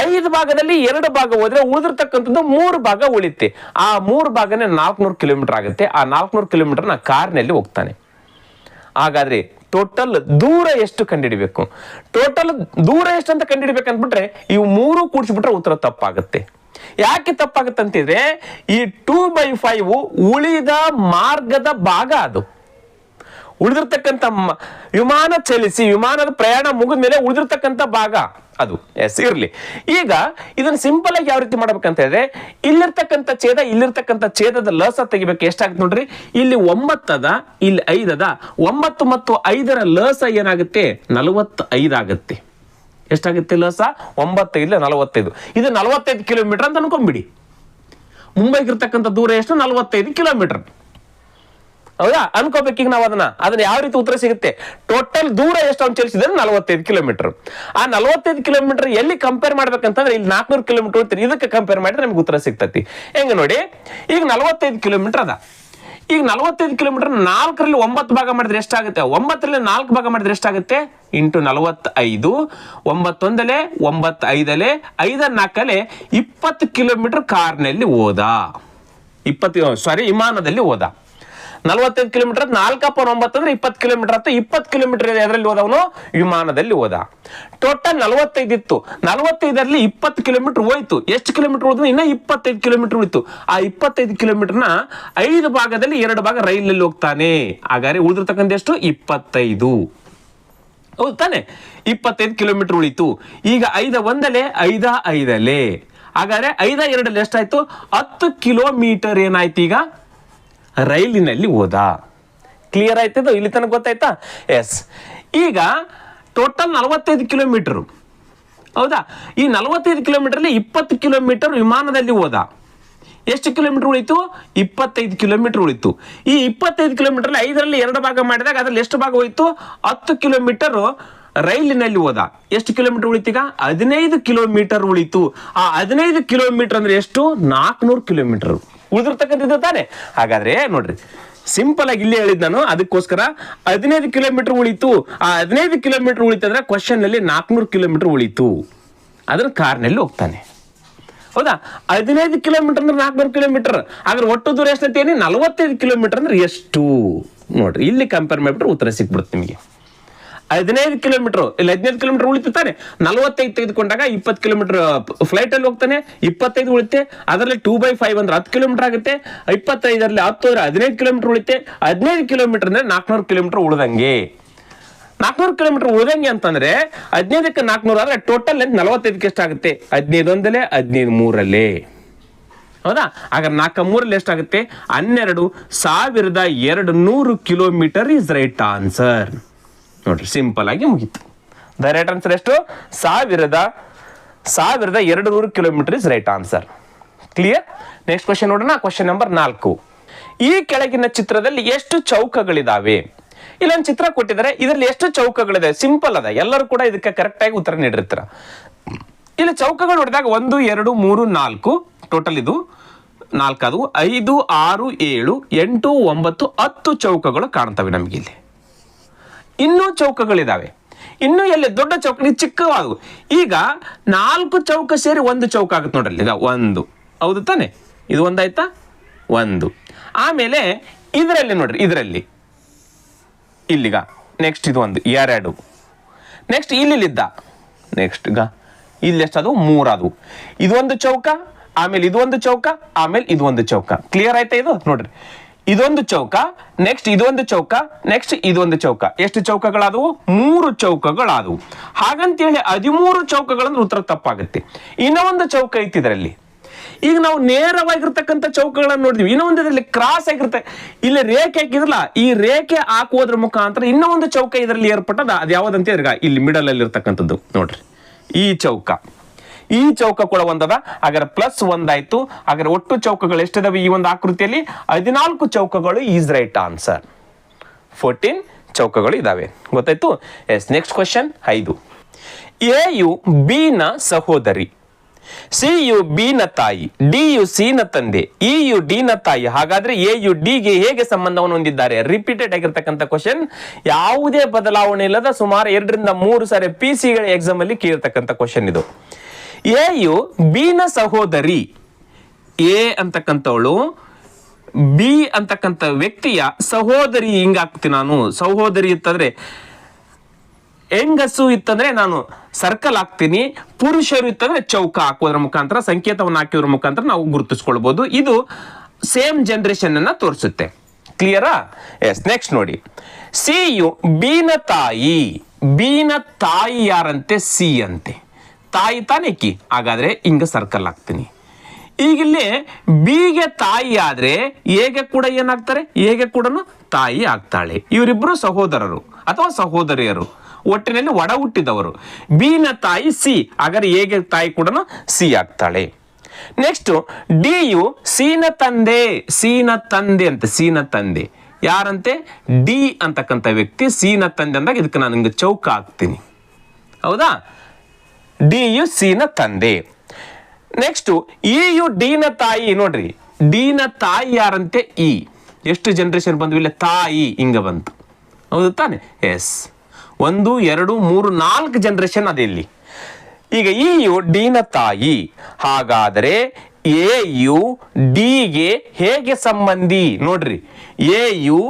5 ಭಾಗದಲ್ಲಿ 2 ಭಾಗ ಹೋದ್ರೆ ಉಳಿದಿರ್ತಕ್ಕಂಥದ್ದು 3 ಭಾಗ ಉಳಿಯುತ್ತೆ. ಆ 3 ಭಾಗನೇ 400 ಕಿಲೋಮೀಟರ್ ಆಗುತ್ತೆ. ಆ 400 ಕಿಲೋಮೀಟರ್ನ ಕಾರ್ನಲ್ಲಿ ಹೋಗ್ತಾನೆ. ಹಾಗಾದ್ರೆ ಟೋಟಲ್ ದೂರ ಎಷ್ಟು ಕಂಡುಹಿಡಿಬೇಕು? ಟೋಟಲ್ ದೂರ ಎಷ್ಟು ಅಂತ ಕಂಡುಹಿಡಿಬೇಕಂದ್ಬಿಟ್ರೆ ಇವು 3 ಕೂಡಿಸ್ಬಿಟ್ರೆ ಉತ್ತರ ತಪ್ಪಾಗುತ್ತೆ. ಯಾಕೆ ತಪ್ಪಾಗುತ್ತೆ ಅಂತಿದ್ರೆ, ಈ 2/5 ಉಳಿದ ಮಾರ್ಗದ ಭಾಗ. ಅದು ಉಳಿದಿರ್ತಕ್ಕಂಥ ವಿಮಾನ ಚಲಿಸಿ ವಿಮಾನದ ಪ್ರಯಾಣ ಮುಗಿದ ಮೇಲೆ ಉಳಿದಿರ್ತಕ್ಕಂಥ ಭಾಗ ಅದು. ಎಸ್, ಇರ್ಲಿ. ಈಗ ಇದನ್ನ ಸಿಂಪಲ್ ಆಗಿ ಯಾವ ರೀತಿ ಮಾಡ್ಬೇಕಂತ ಹೇಳಿದ್ರೆ, ಇಲ್ಲಿರ್ತಕ್ಕಂಥ ಛೇದದ ಲಸ ತೆಗಿಬೇಕು. ಎಷ್ಟಾಗುತ್ತೆ ನೋಡ್ರಿ, ಇಲ್ಲಿ 9 ಅದ, ಇಲ್ಲಿ 5 ಅದ. 9 ಮತ್ತು 5ರ ಲಸ ಏನಾಗುತ್ತೆ? 45 ಆಗುತ್ತೆ. ಎಷ್ಟಾಗುತ್ತೆ ಲಸ? 9 ಇಲ್ಲ 45. ಇದು 45 ಕಿಲೋಮೀಟರ್ ಅಂತ ಅನ್ಕೊಂಡ್ಬಿಡಿ. ಮುಂಬೈಗೆ ಇರ್ತಕ್ಕಂಥ ದೂರ ಎಷ್ಟು? 45 ಕಿಲೋಮೀಟರ್. ಹೌದಾ? ಅನ್ಕೋಬೇಕೀಗ ನಾವು ಅದನ್ನ ಯಾವ ರೀತಿ ಉತ್ತರ ಸಿಗುತ್ತೆ? ಟೋಟಲ್ ದೂರ ಎಷ್ಟು ಅವ್ನು ಚಲಿಸಿದ್ರೆ 45 ಕಿಲೋಮೀಟರ್. ಆ 45 ಕಿಲೋಮೀಟರ್ ಎಲ್ಲಿ ಕಂಪೇರ್ ಮಾಡ್ಬೇಕಂತಂದ್ರೆ ಇಲ್ಲಿ 400 ಕಿಲೋಮೀಟರ್ ಹೋಗ್ತೀರಿ, ಇದಕ್ಕೆ ಕಂಪೇರ್ ಮಾಡಿದ್ರೆ ನಮ್ಗೆ ಉತ್ತರ ಸಿಗ್ತತಿ. ಹೆಂಗ ನೋಡಿ, ಈಗ 45 ಕಿಲೋಮೀಟರ್ ಅದ. ಈಗ 45 ಕಿಲೋಮೀಟರ್ 4ರಲ್ಲಿ 9 ಭಾಗ ಮಾಡಿದ್ರೆ ಎಷ್ಟಾಗುತ್ತೆ? 9ರಲ್ಲಿ 4 ಭಾಗ ಮಾಡಿದ್ರೆ ಎಷ್ಟಾಗುತ್ತೆ? ಇಂಟು 45. 9 1 9 5 4 20 ಕಿಲೋಮೀಟರ್ ಕಾರ್ನಲ್ಲಿ ಹೋದ. ವಿಮಾನದಲ್ಲಿ ಹೋದ. 45 ಕಿಲೋಮೀಟರ್ 4/9 ಅಂದ್ರೆ 20 ಕಿಲೋಮೀಟರ್ ಆಯ್ತು. 20 ಕಿಲೋಮೀಟರ್ ಎದರಲ್ಲಿ ಹೋದವನು? ವಿಮಾನದಲ್ಲಿ ಹೋದ. ಟೋಟಲ್ 45 ಇತ್ತು. 45ರಲ್ಲಿ 20 ಕಿಲೋಮೀಟರ್ ಹೋಯ್ತು. ಎಷ್ಟು ಕಿಲೋಮೀಟರ್ ಹೋದ್ರು? ಇನ್ನ 25 ಕಿಲೋಮೀಟರ್ ಉಳಿತು. ಆ 25 ಕಿಲೋಮೀಟರ್ನ 5 ಭಾಗದಲ್ಲಿ 2 ಭಾಗ ರೈಲಲ್ಲಿ ಹೋಗ್ತಾನೆ. ಹಾಗಾದ್ರೆ ಉಳಿದಿರ್ತಕ್ಕಂಥ ಎಷ್ಟು? 25. ಹೌದು ತಾನೆ? 25 ಕಿಲೋಮೀಟರ್ ಉಳಿತು. ಈಗ 5 1 5 5 ಹಾಗಾದ್ರೆ 5 2 ಎಷ್ಟಾಯ್ತು? 10 ಕಿಲೋಮೀಟರ್ ಏನಾಯ್ತು? ಈಗ ರೈಲಿನಲ್ಲಿ ಹೋದ. ಕ್ಲಿಯರ್ ಆಯ್ತದ? ಇಲ್ಲಿ ತನಕ ಗೊತ್ತಾಯ್ತಾ? ಎಸ್. ಈಗ ಟೋಟಲ್ 45 ಕಿಲೋಮೀಟರ್. ಹೌದಾ? ಈ 45 ಕಿಲೋಮೀಟರ್ 20 ಕಿಲೋಮೀಟರ್ ವಿಮಾನದಲ್ಲಿ ಹೋದ. ಎಷ್ಟು ಕಿಲೋಮೀಟರ್ ಉಳಿತು? 25 ಕಿಲೋಮೀಟರ್ ಉಳಿತು. ಈ 25 ಕಿಲೋಮೀಟರ್ 5ರಲ್ಲಿ 2 ಭಾಗ ಮಾಡಿದಾಗ ಅದ್ರಲ್ಲಿ ಎಷ್ಟು ಭಾಗ ಹೋಯ್ತು? 10 ಕಿಲೋಮೀಟರ್ ರೈಲಿನಲ್ಲಿ ಹೋದ. ಎಷ್ಟು ಕಿಲೋಮೀಟರ್ ಉಳಿತೀಗ? 15 ಕಿಲೋಮೀಟರ್ ಉಳಿತು. ಆ 15 ಕಿಲೋಮೀಟರ್ ಅಂದ್ರೆ ಎಷ್ಟು? 400 ಕಿಲೋಮೀಟರ್ ಉಳಿದಿರ್ತಕ್ಕಂಥದ್ದು ತಾನೆ. ಹಾಗಾದ್ರೆ ನೋಡ್ರಿ, ಸಿಂಪಲ್ ಆಗಿ ಇಲ್ಲೇ ಹೇಳಿದ್ ನಾನು, ಅದಕ್ಕೋಸ್ಕರ 15 ಕಿಲೋಮೀಟರ್ ಉಳಿತು. ಆ 15 ಕಿಲೋಮೀಟರ್ ಉಳಿತಂದ್ರೆ ಕ್ವಶನ್ ನಲ್ಲಿ 400 ಕಿಲೋಮೀಟರ್ ಉಳಿತು. ಅದನ್ನ ಕಾರ್ನಲ್ಲಿ ಹೋಗ್ತಾನೆ. ಹೌದಾ? 15 ಕಿಲೋಮೀಟರ್ ಅಂದ್ರೆ 400 ಕಿಲೋಮೀಟರ್. ಹಾಗಾದ್ರೆ ಒಟ್ಟು ದೂರ ಎಷ್ಟೈತಿ? 45 ಕಿಲೋಮೀಟರ್ ಅಂದ್ರೆ ಎಷ್ಟು ನೋಡ್ರಿ. ಇಲ್ಲಿ ಕಂಪೇರ್ ಮಾಡಿಬಿಟ್ರೆ ಉತ್ತರ ಸಿಕ್ಬಿಡುತ್ತೆ ನಿಮಗೆ. 15 ಕಿಲೋಮೀಟರ್, ಇಲ್ಲಿ 15 ಕಿಲೋಮೀಟರ್ ಉಳಿತಾನೆ. 45 ತೆಗೆದುಕೊಂಡಾಗ 20 ಕಿಲೋಮೀಟರ್ ಫ್ಲೈಟ್ ಅಲ್ಲಿ ಹೋಗ್ತಾನೆ, 25 ಉಳಿತೆ. ಅದರಲ್ಲಿ 2/5 ಅಂದ್ರೆ 10 ಕಿಲೋಮೀಟರ್ ಆಗುತ್ತೆ. 25ರಲ್ಲಿ 10 ಅಂದ್ರೆ 15 ಕಿಲೋಮೀಟರ್ ಉಳಿತೆ. 15 ಕಿಲೋಮೀಟರ್ ಅಂದ್ರೆ 400 ಕಿಲೋಮೀಟರ್ ಉಳಿದಂಗೆ. 400 ಕಿಲೋಮೀಟರ್ ಉಳಿದಂಗೆ ಅಂತಂದ್ರೆ 15ಕ್ಕೆ 400 ಆದ್ರೆ ಟೋಟಲ್ 45ಕ್ಕೆ ಎಷ್ಟಾಗುತ್ತೆ? 15 ಒಂದಲೇ 15 ಮೂರಲ್ಲೇ. ಹೌದಾ? ಹಾಗಾದ್ರೆ 4 3ರಲ್ಲಿ ಎಷ್ಟಾಗುತ್ತೆ? 12,200 ಕಿಲೋಮೀಟರ್ ಇಸ್ ರೈಟ್ ಆನ್ಸರ್. ನೋಡ್ರಿ, ಸಿಂಪಲ್ ಆಗಿ ಮುಗೀತು. ದ ರೈಟ್ ಆನ್ಸರ್ ಎಷ್ಟು? 1200 kilometre is right answer. Clear? Next question ನೋಡೋಣ. Question number 4. ಈ ಕೆಳಗಿನ ಚಿತ್ರದಲ್ಲಿ ಎಷ್ಟು ಚೌಕಗಳಿದಾವೆ? ಇಲ್ಲೊಂದು ಚಿತ್ರ ಕೊಟ್ಟಿದ್ದಾರೆ, ಇದರಲ್ಲಿ ಎಷ್ಟು ಚೌಕಗಳಿದೆ? ಸಿಂಪಲ್ ಅದ, ಎಲ್ಲರೂ ಕೂಡ ಇದಕ್ಕೆ ಕರೆಕ್ಟ್ ಆಗಿ ಉತ್ತರ ನೀಡಿರ್ತೀರ. ಇಲ್ಲಿ ಚೌಕಗಳು ನೋಡಿದಾಗ 1 2 3 4 ಟೋಟಲ್ ಇದು 4 ಅದು 5 6 7 8 9 10 ಚೌಕಗಳು ಕಾಣ್ತವೆ ನಮಗೆ ಇಲ್ಲಿ. ಇನ್ನೂ ಚೌಕಗಳಿದಾವೆ. ಇನ್ನು ಎಲ್ಲಿ ದೊಡ್ಡ ಚೌಕ, ಚಿಕ್ಕವಾದವು. ಈಗ 4 ಚೌಕ ಸೇರಿ 1 ಚೌಕ ಆಗುತ್ತೆ ನೋಡ್ರಿ. ಈಗ 1, ಹೌದು ತಾನೆ? ಇದು 1 ಆಯ್ತಾ? 1. ಆಮೇಲೆ ಇದರಲ್ಲಿ ನೋಡ್ರಿ, ಇದರಲ್ಲಿ ಇಲ್ಲಿಗ ನೆಕ್ಸ್ಟ್ ಇದು 1 2. ನೆಕ್ಸ್ಟ್ ಇಲ್ಲಿದ್ದ ನೆಕ್ಸ್ಟ್ ಈಗ ಇಲ್ಲಿ ಎಷ್ಟದು? 3 ಅದು. ಇದೊಂದು ಚೌಕ, ಆಮೇಲೆ ಇದೊಂದು ಚೌಕ, ಆಮೇಲೆ ಇದೊಂದು ಚೌಕ. ಕ್ಲಿಯರ್ ಆಯ್ತಾ? ಇದು ನೋಡ್ರಿ, ಇದೊಂದು ಚೌಕ, ನೆಕ್ಸ್ಟ್ ಇದೊಂದು ಚೌಕ, ನೆಕ್ಸ್ಟ್ ಇದೊಂದು ಚೌಕ. ಎಷ್ಟು ಚೌಕಗಳಾದವು? 3 ಚೌಕಗಳಾದವು. ಹಾಗಂತೇಳಿ 13 ಚೌಕಗಳಂದ್ರೆ ಉತ್ತರ ತಪ್ಪಾಗುತ್ತೆ. ಇನ್ನೊಂದು ಚೌಕ ಐತಿ ಇದರಲ್ಲಿ. ಈಗ ನಾವು ನೇರವಾಗಿರ್ತಕ್ಕಂಥ ಚೌಕಗಳನ್ನು ನೋಡಿದ್ವಿ. ಇನ್ನೊಂದು ಇದರಲ್ಲಿ ಕ್ರಾಸ್ ಆಗಿರುತ್ತೆ. ಇಲ್ಲಿ ರೇಖೆ ಹಾಕಿದ್ರಲ್ಲ, ಈ ರೇಖೆ ಹಾಕುವುದ್ರ ಮುಖಾಂತರ ಇನ್ನೊಂದು ಚೌಕ ಇದರಲ್ಲಿ ಏರ್ಪಟ್ಟದ. ಅದು ಯಾವ್ದಂತ ಹೇಳಿದ್ರೆ ಇಲ್ಲಿ ಮಿಡಲ್ ಅಲ್ಲಿ ಇರ್ತಕ್ಕಂಥದ್ದು ನೋಡ್ರಿ, ಈ ಚೌಕ. ಈ ಚೌಕ ಕೂಡ ಒಂದದ. ಹಾಗಾದ್ರೆ +1 ಆಯ್ತು. ಹಾಗಾದ್ರೆ ಒಟ್ಟು ಚೌಕಗಳು ಎಷ್ಟಿದಾವೆ ಈ ಒಂದು ಆಕೃತಿಯಲ್ಲಿ? 14 ಚೌಕಗಳು ಈಸ್ ರೈಟ್ ಆನ್ಸರ್. 14 ಚೌಕಗಳು ಇದಾವೆ. ಗೊತ್ತಾಯ್ತು? ಎಸ್. Next question 5. ಎ ಯು ಬಿ ನ ಸಹೋದರಿ, ಸಿ ಯು ಬಿ ನ ತಾಯಿ, ಡಿ ಯು ಸಿ ನ ತಂದೆ, ಇ ಯು ಡಿ ನ ತಾಯಿ. ಹಾಗಾದ್ರೆ ಎ ಯು ಡಿ ಗೆ ಹೇಗೆ ಸಂಬಂಧವನ್ನು ಹೊಂದಿದ್ದಾರೆ? ರಿಪೀಟೆಡ್ ಆಗಿರ್ತಕ್ಕಂಥ ಕ್ವಶನ್, ಯಾವುದೇ ಬದಲಾವಣೆ ಇಲ್ಲದ ಸುಮಾರು 2 ರಿಂದ 3 ಸಾರಿ PC ಗಳ ಎಕ್ಸಾಮ್ ಅಲ್ಲಿ ಕೇಳಿರ್ತಕ್ಕಂಥ ಕ್ವಶನ್ ಇದು. ಎ ಯು ಬಿ ನ ಸಹೋದರಿ. ಎ ಅಂತಕ್ಕಂಥವಳು ಬಿ ಅಂತಕ್ಕಂಥ ವ್ಯಕ್ತಿಯ ಸಹೋದರಿ. ಹಿಂಗಾಗ್ತೀನಿ ನಾನು. ಸಹೋದರಿ ಇತ್ತಂದ್ರೆ, ಹೆಂಗಸು ಇತ್ತಂದ್ರೆ ನಾನು ಸರ್ಕಲ್ ಹಾಕ್ತೀನಿ, ಪುರುಷರು ಇತ್ತಂದ್ರೆ ಚೌಕ ಹಾಕೋದ್ರ ಮುಖಾಂತರ, ಸಂಕೇತವನ್ನು ಹಾಕಿದ್ರ ಮುಖಾಂತರ ನಾವು ಗುರುತಿಸ್ಕೊಳ್ಬಹುದು. ಇದು ಸೇಮ್ ಜನರೇಷನ್ ಅನ್ನ ತೋರಿಸುತ್ತೆ. ಕ್ಲಿಯರಾ? ಎಸ್. ನೆಕ್ಸ್ಟ್ ನೋಡಿ, ಸಿ ಯು ಬಿ ನ ತಾಯಿ. ಬಿ ನ ತಾಯಿ ಯಾರಂತೆ? ಸಿ ಅಂತೆ. ತಾಯಿ ತಾನೇ ಕಿ. ಹಾಗಾದ್ರೆ ಹಿಂಗ ಸರ್ಕಲ್ ಹಾಕ್ತೀನಿ. ಈಗಿಲ್ಲಿ ಬಿಗೆ ತಾಯಿ ಆದ್ರೆ ಹೇಗೆ ಕೂಡ ಏನಾಗ್ತಾರೆ? ಹೇಗೆ ಕೂಡ ತಾಯಿ ಆಗ್ತಾಳೆ. ಇವರಿಬ್ರು ಸಹೋದರರು ಅಥವಾ ಸಹೋದರಿಯರು, ಒಟ್ಟಿನಲ್ಲಿ ಒಡ ಹುಟ್ಟಿದವರು. ಬಿ ನ ತಾಯಿ ಸಿ, ಹಾಗಾದ್ರೆ ಹೇಗೆ ತಾಯಿ ಕೂಡ ಸಿ ಆಗ್ತಾಳೆ. ನೆಕ್ಸ್ಟ್ ಡಿ ಯು ಸಿ ನ ತಂದೆ. ಸಿ ನ ತಂದೆ ಅಂತ. ಸಿ ನ ತಂದೆ ಯಾರಂತೆ? ಡಿ ಅಂತಕ್ಕಂಥ ವ್ಯಕ್ತಿ ಸಿ ನ ತಂದೆ ಅಂದಾಗ ಇದಕ್ಕೆ ನಾನು ಹಿಂಗೆ ಚೌಕ ಹಾಕ್ತೀನಿ. ಹೌದಾ? ಡಿ ಯು ಸಿ ನ ತಂದೆ. ನೆಕ್ಸ್ಟ್ ಇ ಯು ಡಿ ನ ತಾಯಿ. ನೋಡ್ರಿ, ಡಿ ನ ತಾಯಿ ಯಾರಂತೆ? ಇ. ಎಷ್ಟು ಜನರೇಷನ್ ಬಂದ್ವು ಇಲ್ಲ? ತಾಯಿ ಹಿಂಗ ಬಂತು. ಹೌದು ತಾನೆ? ಎಸ್. 1 2 3 4 ಜನರೇಷನ್ ಅದೇ ಇಲ್ಲಿ. ಈಗ ಇ ಯು ಡಿ ನ ತಾಯಿ. ಹಾಗಾದರೆ ಎ ಯು ಡಿ ಗೆ ಹೇಗೆ ಸಂಬಂಧಿ? ನೋಡ್ರಿ, ಎ ಯು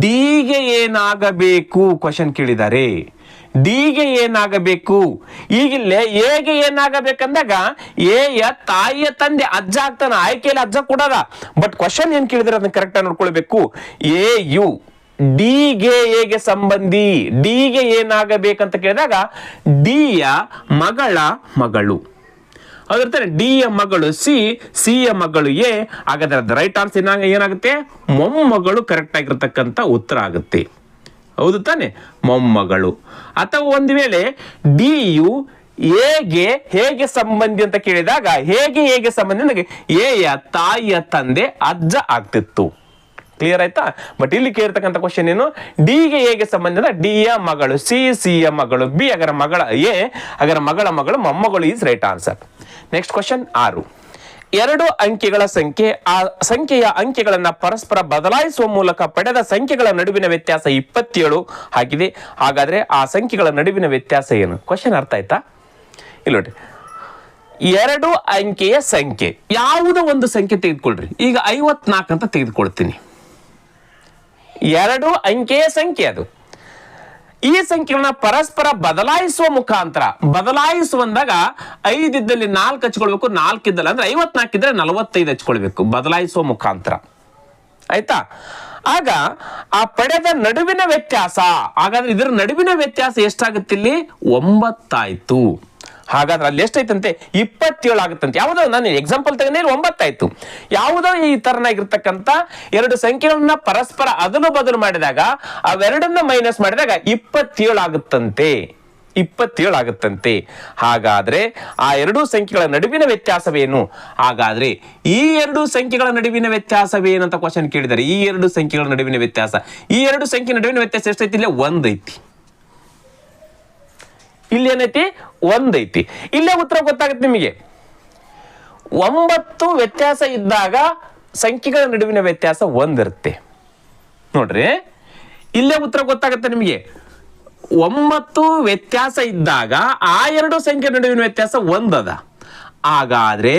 ಡಿ ಗೆ ಏನಾಗಬೇಕು? ಕ್ವಶನ್ ಕೇಳಿದ್ದಾರೆ. ಡಿ ಗೆ ಏನಾಗಬೇಕು? ಈಗಿಲ್ಲೇ ಎಗೆ ಏನಾಗಬೇಕಂದಾಗ ಎ ಯ ತಾಯಿಯ ತಂದೆ ಅಜ್ಜ ಆಗ್ತಾನ. ಆಯ್ಕೆಯಲ್ಲಿ ಅಜ್ಜ ಕೊಡದ. ಬಟ್ ಕ್ವಶನ್ ಏನ್ ಕೇಳಿದ್ರೆ ಅದನ್ನ ಕರೆಕ್ಟ್ ಆಗಿ ನೋಡ್ಕೊಳ್ಬೇಕು. ಎ ಯು ಡಿ ಗೆ ಹೇಗೆ ಸಂಬಂಧಿ? ಡಿ ಗೆ ಏನಾಗಬೇಕಂತ ಕೇಳಿದಾಗ ಡಿ ಯ ಮಗಳ ಮಗಳು. ಅದ್ರ ಡಿ ಯ ಮಗಳು ಸಿ, ಸಿ ಯ ಮಗಳು ಎ. ಹಾಗಾದ್ರೆ ರೈಟ್ ಆನ್ಸರ್ ಏನಾಗುತ್ತೆ? ಮೊಮ್ಮಗಳು ಕರೆಕ್ಟ್ ಆಗಿರ್ತಕ್ಕಂಥ ಉತ್ತರ ಆಗುತ್ತೆ. ಹೌದು ತಾನೆ? ಮೊಮ್ಮಗಳು. ಅಥವಾ ಒಂದು ವೇಳೆ ಡಿ ಯು ಎಗೆ ಹೇಗೆ ಸಂಬಂಧಿ ಅಂತ ಕೇಳಿದಾಗ ಹೇಗೆ ಹೇಗೆ ಸಂಬಂಧಿ ನನಗೆ ಎ ಯ ತಾಯಿಯ ತಂದೆ ಅಜ್ಜ ಆಗ್ತಿತ್ತು. ಕ್ಲಿಯರ್ ಆಯ್ತಾ? ಬಟ್ ಇಲ್ಲಿ ಕೇಳಿರ್ತಕ್ಕಂಥ ಕ್ವಶನ್ ಏನು? ಡಿ ಗೆ ಹೇಗೆ ಸಂಬಂಧ? ಡಿ ಯ ಮಗಳು ಸಿ, ಸಿ ಯ ಮಗಳು ಬಿ, ಅದರ ಮಗಳ ಎ, ಅದರ ಮಗಳ ಮಗಳು ಮೊಮ್ಮಗಳು is right answer. Next question 6. 2 ಅಂಕೆಗಳ ಸಂಖ್ಯೆ, ಆ ಸಂಖ್ಯೆಯ ಅಂಕೆಗಳನ್ನ ಪರಸ್ಪರ ಬದಲಾಯಿಸುವ ಮೂಲಕ ಪಡೆದ ಸಂಖ್ಯೆಗಳ ನಡುವಿನ ವ್ಯತ್ಯಾಸ 27 ಆಗಿದೆ. ಹಾಗಾದ್ರೆ ಆ ಸಂಖ್ಯೆಗಳ ನಡುವಿನ ವ್ಯತ್ಯಾಸ ಏನು? ಕ್ವಶನ್ ಅರ್ಥ ಆಯ್ತಾ? ಇಲ್ಲಿ ನೋಡಿ, ಎರಡು ಅಂಕೆಯ ಸಂಖ್ಯೆ, ಯಾವುದೋ ಒಂದು ಸಂಖ್ಯೆ ತೆಗೆದುಕೊಳ್ರಿ. ಈಗ 54 ಅಂತ ತೆಗೆದುಕೊಳ್ತೀನಿ. ಎರಡು ಅಂಕೆಯ ಸಂಖ್ಯೆ ಅದು. ಈ ಸಂಖ್ಯೆಗಳನ್ನ ಪರಸ್ಪರ ಬದಲಾಯಿಸುವ ಮುಖಾಂತರ, ಬದಲಾಯಿಸುವಂದಾಗ 5 ಇದ್ದಲ್ಲಿ 4 ಹಚ್ಕೊಳ್ಬೇಕು, 4 ಇದ್ದಲ್ಲ ಅಂದ್ರೆ 54 ಇದ್ರೆ 45 ಹಚ್ಕೊಳ್ಬೇಕು ಬದಲಾಯಿಸುವ ಮುಖಾಂತರ. ಆಯ್ತಾ? ಆಗ ಆ ಪಡೆದ ನಡುವಿನ ವ್ಯತ್ಯಾಸ, ಹಾಗಾದ್ರೆ ಇದರ ನಡುವಿನ ವ್ಯತ್ಯಾಸ ಎಷ್ಟಾಗುತ್ತೆ? ಇಲ್ಲಿ 9 ಆಯ್ತು. ಹಾಗಾದ್ರೆ ಅಲ್ಲಿ ಎಷ್ಟೈತಂತೆ? 27 ಆಗುತ್ತಂತೆ. ಯಾವುದೋ ನಾನು ಎಕ್ಸಾಂಪಲ್ ತಗೊಂಡೇ 9 ಆಯ್ತು. ಯಾವುದೋ ಈ ತರನಾಗಿರ್ತಕ್ಕಂಥ ಎರಡು ಸಂಖ್ಯೆಗಳನ್ನ ಪರಸ್ಪರ ಅದಲು ಬದಲು ಮಾಡಿದಾಗ, ಅವೆರಡನ್ನ ಮೈನಸ್ ಮಾಡಿದಾಗ 27 ಆಗುತ್ತಂತೆ. 27 ಆಗುತ್ತಂತೆ. ಹಾಗಾದ್ರೆ ಆ ಎರಡೂ ಸಂಖ್ಯೆಗಳ ನಡುವಿನ ವ್ಯತ್ಯಾಸವೇನು? ಹಾಗಾದ್ರೆ ಈ ಎರಡು ಸಂಖ್ಯೆಗಳ ನಡುವಿನ ವ್ಯತ್ಯಾಸವೇನಂತ ಕ್ವಶನ್ ಕೇಳಿದ್ದಾರೆ. ಈ ಎರಡು ಸಂಖ್ಯೆಗಳ ನಡುವಿನ ವ್ಯತ್ಯಾಸ, ಈ ಎರಡು ಸಂಖ್ಯೆ ನಡುವಿನ ವ್ಯತ್ಯಾಸ ಎಷ್ಟೈತಿ? ಇಲ್ಲೇ 1 ಐತಿ. ಇಲ್ಲಿ ಏನೈತಿ? 1 ಐತಿ. ಇಲ್ಲೇ ಉತ್ತರ ಗೊತ್ತಾಗುತ್ತೆ ನಿಮಗೆ. 9 ವ್ಯತ್ಯಾಸ ಇದ್ದಾಗ ಸಂಖ್ಯೆಗಳ ನಡುವಿನ ವ್ಯತ್ಯಾಸ 1 ಇರುತ್ತೆ. ನೋಡ್ರಿ, ಇಲ್ಲೇ ಉತ್ತರ ಗೊತ್ತಾಗುತ್ತೆ ನಿಮಗೆ. 9 ವ್ಯತ್ಯಾಸ ಇದ್ದಾಗ ಆ ಎರಡು ಸಂಖ್ಯೆ ನಡುವಿನ ವ್ಯತ್ಯಾಸ 1 ಅದ. ಹಾಗಾದ್ರೆ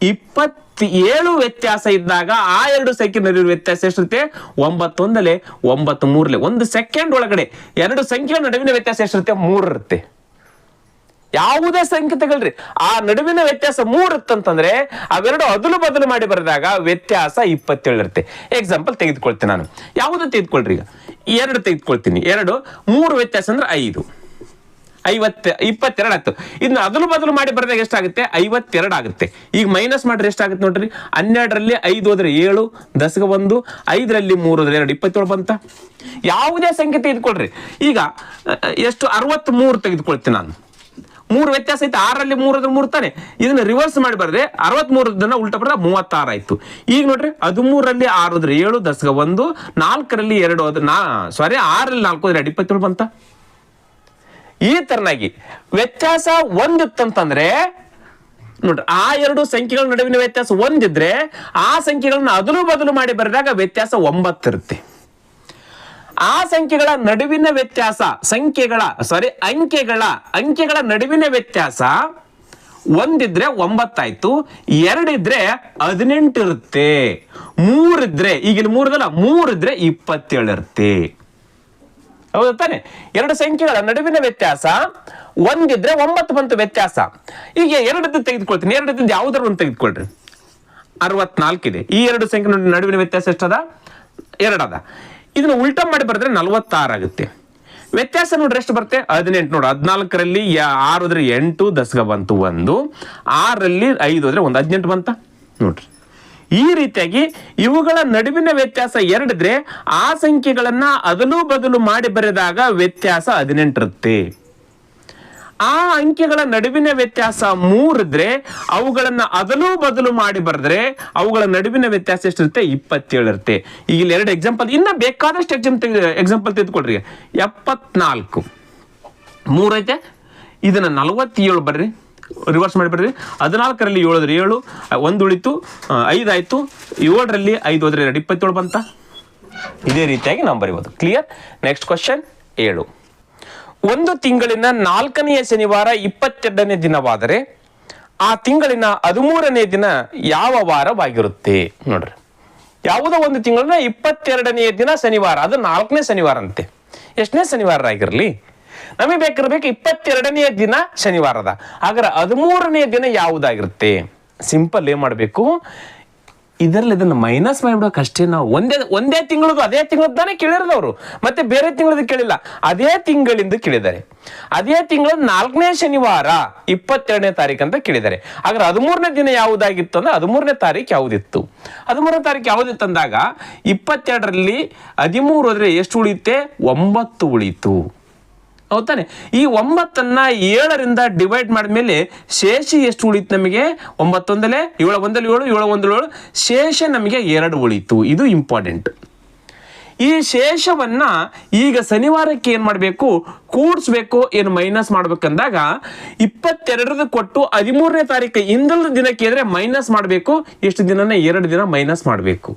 27 ವ್ಯತ್ಯಾಸ ಇದ್ದಾಗ ಆ ಎರಡು ಸಂಖ್ಯೆ ನಡುವಿನ ವ್ಯತ್ಯಾಸ ಎಷ್ಟಿರುತ್ತೆ? 9 ಒಂದಲೆ 9 ಮೂರಲೆ. 1 ಸೆಕೆಂಡ್ ಒಳಗಡೆ ಎರಡು ಸಂಖ್ಯೆಗಳ ನಡುವಿನ ವ್ಯತ್ಯಾಸ ಎಷ್ಟಿರುತ್ತೆ? 3 ಇರುತ್ತೆ. ಯಾವುದೇ ಸಂಖ್ಯೆ ತಗೊಳ್ರಿ, ಆ ನಡುವಿನ ವ್ಯತ್ಯಾಸ 3 ಇತ್ತಂತಂದ್ರೆ ಅವೆರಡು ಅದಲು ಬದಲು ಮಾಡಿ ಬರೆದಾಗ ವ್ಯತ್ಯಾಸ 27 ಇರುತ್ತೆ. ಎಕ್ಸಾಂಪಲ್ ತೆಗೆದುಕೊಳ್ತೀನಿ ನಾನು. ಯಾವುದು ತೆಗೆದುಕೊಳ್ರಿ? ಈಗ 2 ತೆಗೆದುಕೊಳ್ತೀನಿ. 2 3 ವ್ಯತ್ಯಾಸ ಅಂದ್ರೆ 5, 22 ಆಗ್ತದೆ. ಇದನ್ನ ಅದಲು ಬದಲು ಮಾಡಿ ಬರೆದಾಗ ಎಷ್ಟಾಗುತ್ತೆ? 52 ಆಗುತ್ತೆ. ಈಗ ಮೈನಸ್ ಮಾಡ್ರೆ ಎಷ್ಟಾಗುತ್ತೆ ನೋಡ್ರಿ? 12ರಲ್ಲಿ 5 ಹೋದ್ರೆ 7, 10ಗೆ 1, 5ರಲ್ಲಿ 3 ಹೋದ್ರೆ 2, 27 ಬಂತ. ಯಾವುದೇ ಸಂಖ್ಯೆ ತೆಗೆದುಕೊಳ್ರಿ. ಈಗ ಎಷ್ಟು? 63 ತೆಗೆದುಕೊಳ್ತೀನಿ ನಾನು. 3 ವ್ಯತ್ಯಾಸ ಐತೆ. 6ರಲ್ಲಿ 3 ಹೋದ್ರೆ 3 ತಾನೆ. ಇದನ್ನ ರಿವರ್ಸ್ ಮಾಡಿ ಬರ್ದೆ 63 ಉಲ್ಟಾ ಬರ್ದ 36 ಆಯ್ತು. ಈಗ ನೋಡ್ರಿ, 13ರಲ್ಲಿ 6 ಹೋದ್ರೆ 7, 10ಗೆ 1, 4ರಲ್ಲಿ 2 ಹೋದ್ರೆ 6ರಲ್ಲಿ 4 ಹೋದ್ರೆ 27 ಬಂತ. ಈ ತರನಾಗಿ ವ್ಯತ್ಯಾಸ 1 ಇತ್ತಂತಂದ್ರೆ ನೋಡ್ರಿ, ಆ ಎರಡು ಸಂಖ್ಯೆಗಳ ನಡುವಿನ ವ್ಯತ್ಯಾಸ 1 ಇದ್ರೆ ಆ ಸಂಖ್ಯೆಗಳನ್ನ ಅದಲು ಬದಲು ಮಾಡಿ ಬರೆದಾಗ ವ್ಯತ್ಯಾಸ 9 ಇರುತ್ತೆ. ಆ ಸಂಖ್ಯೆಗಳ ನಡುವಿನ ವ್ಯತ್ಯಾಸ, ಅಂಕೆಗಳ ನಡುವಿನ ವ್ಯತ್ಯಾಸ 1 ಇದ್ರೆ 9 ಆಯ್ತು, 2 ಇದ್ರೆ 18 ಇರುತ್ತೆ, 3 ಇದ್ರೆ, ಈಗ ಇಲ್ಲಿ 3 ಇದ್ರೆ 27 ಇರುತ್ತೆ. ಹೌದಾ ತಾನೆ? ಎರಡು ಸಂಖ್ಯೆಗಳ ನಡುವಿನ ವ್ಯತ್ಯಾಸ 1 ಇದ್ರೆ 9 ಬಂತು ವ್ಯತ್ಯಾಸ. ಈಗ 2 ತೆಗೆದುಕೊಳ್ತೀನಿ. 2 ಯಾವ್ದಾರು ಒಂದು ತೆಗೆದುಕೊಳ್ರಿ. 64 ಇದೆ. ಈ ಎರಡು ಸಂಖ್ಯೆ ನಡುವಿನ ವ್ಯತ್ಯಾಸ ಎಷ್ಟದ? 2 ಅದ. ಇದನ್ನ ಉಲ್ಟಾ ಮಾಡಿ ಬರೆದ್ರೆ 46 ಆಗುತ್ತೆ. ವ್ಯತ್ಯಾಸ ನೋಡ್ರಿ ಎಷ್ಟು ಬರುತ್ತೆ? 18. ನೋಡ್ರಿ, 14ರಲ್ಲಿ 6 ಹೋದ್ರೆ 8, 10ಗೆ ಬಂತು 1, 6ರಲ್ಲಿ 5 ಹೋದ್ರೆ 1, 18 ಬಂತ. ನೋಡ್ರಿ, ಈ ರೀತಿಯಾಗಿ ಇವುಗಳ ನಡುವಿನ ವ್ಯತ್ಯಾಸ 2 ಇದ್ರೆ ಆ ಸಂಖ್ಯೆಗಳನ್ನ ಅದಲು ಬದಲು ಮಾಡಿ ಬರೆದಾಗ ವ್ಯತ್ಯಾಸ 18 ಇರುತ್ತೆ. ಆ ಅಂಕೆಗಳ ನಡುವಿನ ವ್ಯತ್ಯಾಸ 3 ಇದ್ರೆ ಅವುಗಳನ್ನ ಅದಲು ಬದಲು ಮಾಡಿ ಬರೆದ್ರೆ ಅವುಗಳ ನಡುವಿನ ವ್ಯತ್ಯಾಸ ಎಷ್ಟಿರುತ್ತೆ? 27 ಇರುತ್ತೆ. ಈಗ 2 ಎಕ್ಸಾಂಪಲ್, ಇನ್ನ ಬೇಕಾದಷ್ಟು ಎಕ್ಸಾಂಪಲ್ ತೆಗೆದುಕೊಳ್ರಿ. 74 3 ಐತೆ, ಇದನ್ನ 47 ಬರ್ರಿ, ರಿವರ್ಸ್ ಮಾಡಿ ಬರ್ರಿ. 14ರಲ್ಲಿ 7 ಹೋದ್ರೆ 7, 1 ಉಳಿತು, 5 ಆಯ್ತು, 7ರಲ್ಲಿ 5 ಹೋದ್ರೆ 27 ಬಂತ. ಇದೇ ರೀತಿಯಾಗಿ ನಾವು ಬರೀಬಹುದು. ಕ್ಲಿಯರ್? Next question 7. ಒಂದು ತಿಂಗಳಿನ 4ನೆಯ ಶನಿವಾರ 22ನೇ ದಿನವಾದರೆ ಆ ತಿಂಗಳಿನ 13ನೇ ದಿನ ಯಾವ ವಾರವಾಗಿರುತ್ತೆ? ನೋಡ್ರಿ, ಯಾವುದೋ ಒಂದು ತಿಂಗಳಿನ 22ನೇ ದಿನ ಶನಿವಾರ, ಅದು 4ನೇ ಶನಿವಾರ ಅಂತೆ. ಎಷ್ಟನೇ ಶನಿವಾರ ಆಗಿರಲಿ, ನಮಗೆ ಬೇಕು 22ನೇ ದಿನ ಶನಿವಾರದ. ಹಾಗಾದ್ರೆ 13ನೇ ದಿನ ಯಾವುದಾಗಿರುತ್ತೆ? ಸಿಂಪಲ್ ಏನ್ ಮಾಡಬೇಕು, ಇದರಲ್ಲಿ ಇದನ್ನು ಮೈನಸ್ ಮಾಡಿಬಿಡೋಕೆ ಅಷ್ಟೇ. ನಾವು ಒಂದೇ ತಿಂಗಳದು, ಅದೇ ತಿಂಗಳದ್ದು ತಾನೇ ಕೇಳಿರೋದು ಅವರು, ಮತ್ತೆ ಬೇರೆ ತಿಂಗಳದ್ದು ಕೇಳಿಲ್ಲ, ಅದೇ ತಿಂಗಳಿಂದ ಕೇಳಿದ್ದಾರೆ. ಅದೇ ತಿಂಗಳ 4ನೇ ಶನಿವಾರ 22ನೇ ತಾರೀಕು ಅಂತ ಕೇಳಿದ್ದಾರೆ. ಹಾಗಾದ್ರೆ 13ನೇ ದಿನ ಯಾವುದಾಗಿತ್ತು ಅಂದ್ರೆ 13ನೇ ತಾರೀಕು ಯಾವುದಿತ್ತು? 13ನೇ ತಾರೀಕು ಯಾವುದಿತ್ತು ಅಂದಾಗ 22ರಲ್ಲಿ 13 ಹೋದ್ರೆ ಎಷ್ಟು ಉಳಿಯುತ್ತೆ? 9 ಉಳಿತು. ಹೌದಾನೆ? ಈ 9ಅನ್ನ 7ರಿಂದ ಡಿವೈಡ್ ಮಾಡಿದ್ಮೇಲೆ ಶೇಷ ಎಷ್ಟು ಉಳಿತು ನಮಗೆ? 9 ಒಂದಲೆ 7 ಒಂದಲ್ಲಿ 7, 7 ಒಂದಲ್ಲಿ 7, ಶೇಷ ನಮಗೆ 2 ಉಳಿತು. ಇದು ಇಂಪಾರ್ಟೆಂಟ್. ಈ ಶೇಷವನ್ನ ಈಗ ಶನಿವಾರಕ್ಕೆ ಏನ್ ಮಾಡಬೇಕು? ಕೂಡಿಸ್ಬೇಕು. ಏನು ಮೈನಸ್ ಮಾಡ್ಬೇಕಂದಾಗ 22 ಕೊಟ್ಟು 13ನೇ ತಾರೀಕು ಹಿಂದಲ ದಿನಕ್ಕೆ ಇದ್ರೆ ಮೈನಸ್ ಮಾಡಬೇಕು. ಎಷ್ಟು ದಿನನ? 2 ದಿನ ಮೈನಸ್ ಮಾಡಬೇಕು.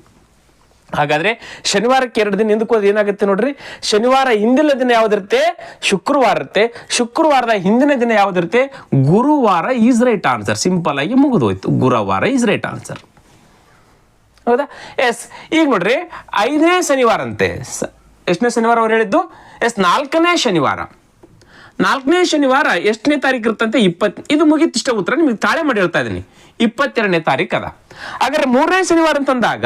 ಹಾಗಾದ್ರೆ ಶನಿವಾರಕ್ಕೆ 2 ದಿನ ಹಿಂದಕ್ಕೆ ಹೋದ್ರೆ ಏನಾಗುತ್ತೆ ನೋಡ್ರಿ, ಶನಿವಾರ ಹಿಂದಿನ ದಿನ ಯಾವ್ದಿರುತ್ತೆ, ಶುಕ್ರವಾರ ಇರುತ್ತೆ. ಶುಕ್ರವಾರದ ಹಿಂದಿನ ದಿನ ಯಾವ್ದಿರುತ್ತೆ, ಗುರುವಾರ ಈಸ್ ರೈಟ್ ಆನ್ಸರ್. ಸಿಂಪಲ್ ಆಗಿ ಮುಗಿದೋಯ್ತು, ಗುರುವಾರ ಈಸ್ ರೈಟ್ ಆನ್ಸರ್. ಹೌದಾ? ಎಸ್. ಈಗ ನೋಡ್ರಿ 5ನೇ ಶನಿವಾರ ಅಂತೆ. ಎಷ್ಟನೇ ಶನಿವಾರ ಅವ್ರು ಹೇಳಿದ್ದು? ಎಸ್, 4ನೇ ಶನಿವಾರ. 4ನೇ ಶನಿವಾರ ಎಷ್ಟನೇ ತಾರೀಕು ಇರುತ್ತಂತೆ? 20. ಇದು ಮುಗಿತು, ಇಷ್ಟ ಉತ್ತರ ನಿಮಗೆ ತಾಳೆ ಮಾಡಿ ಹೇಳ್ತಾ ಇದ್ದೀನಿ. 22ನೇ ತಾರೀಕು ಅದ. ಹಾಗಾದ್ರೆ 3ನೇ ಶನಿವಾರ ಅಂತಂದಾಗ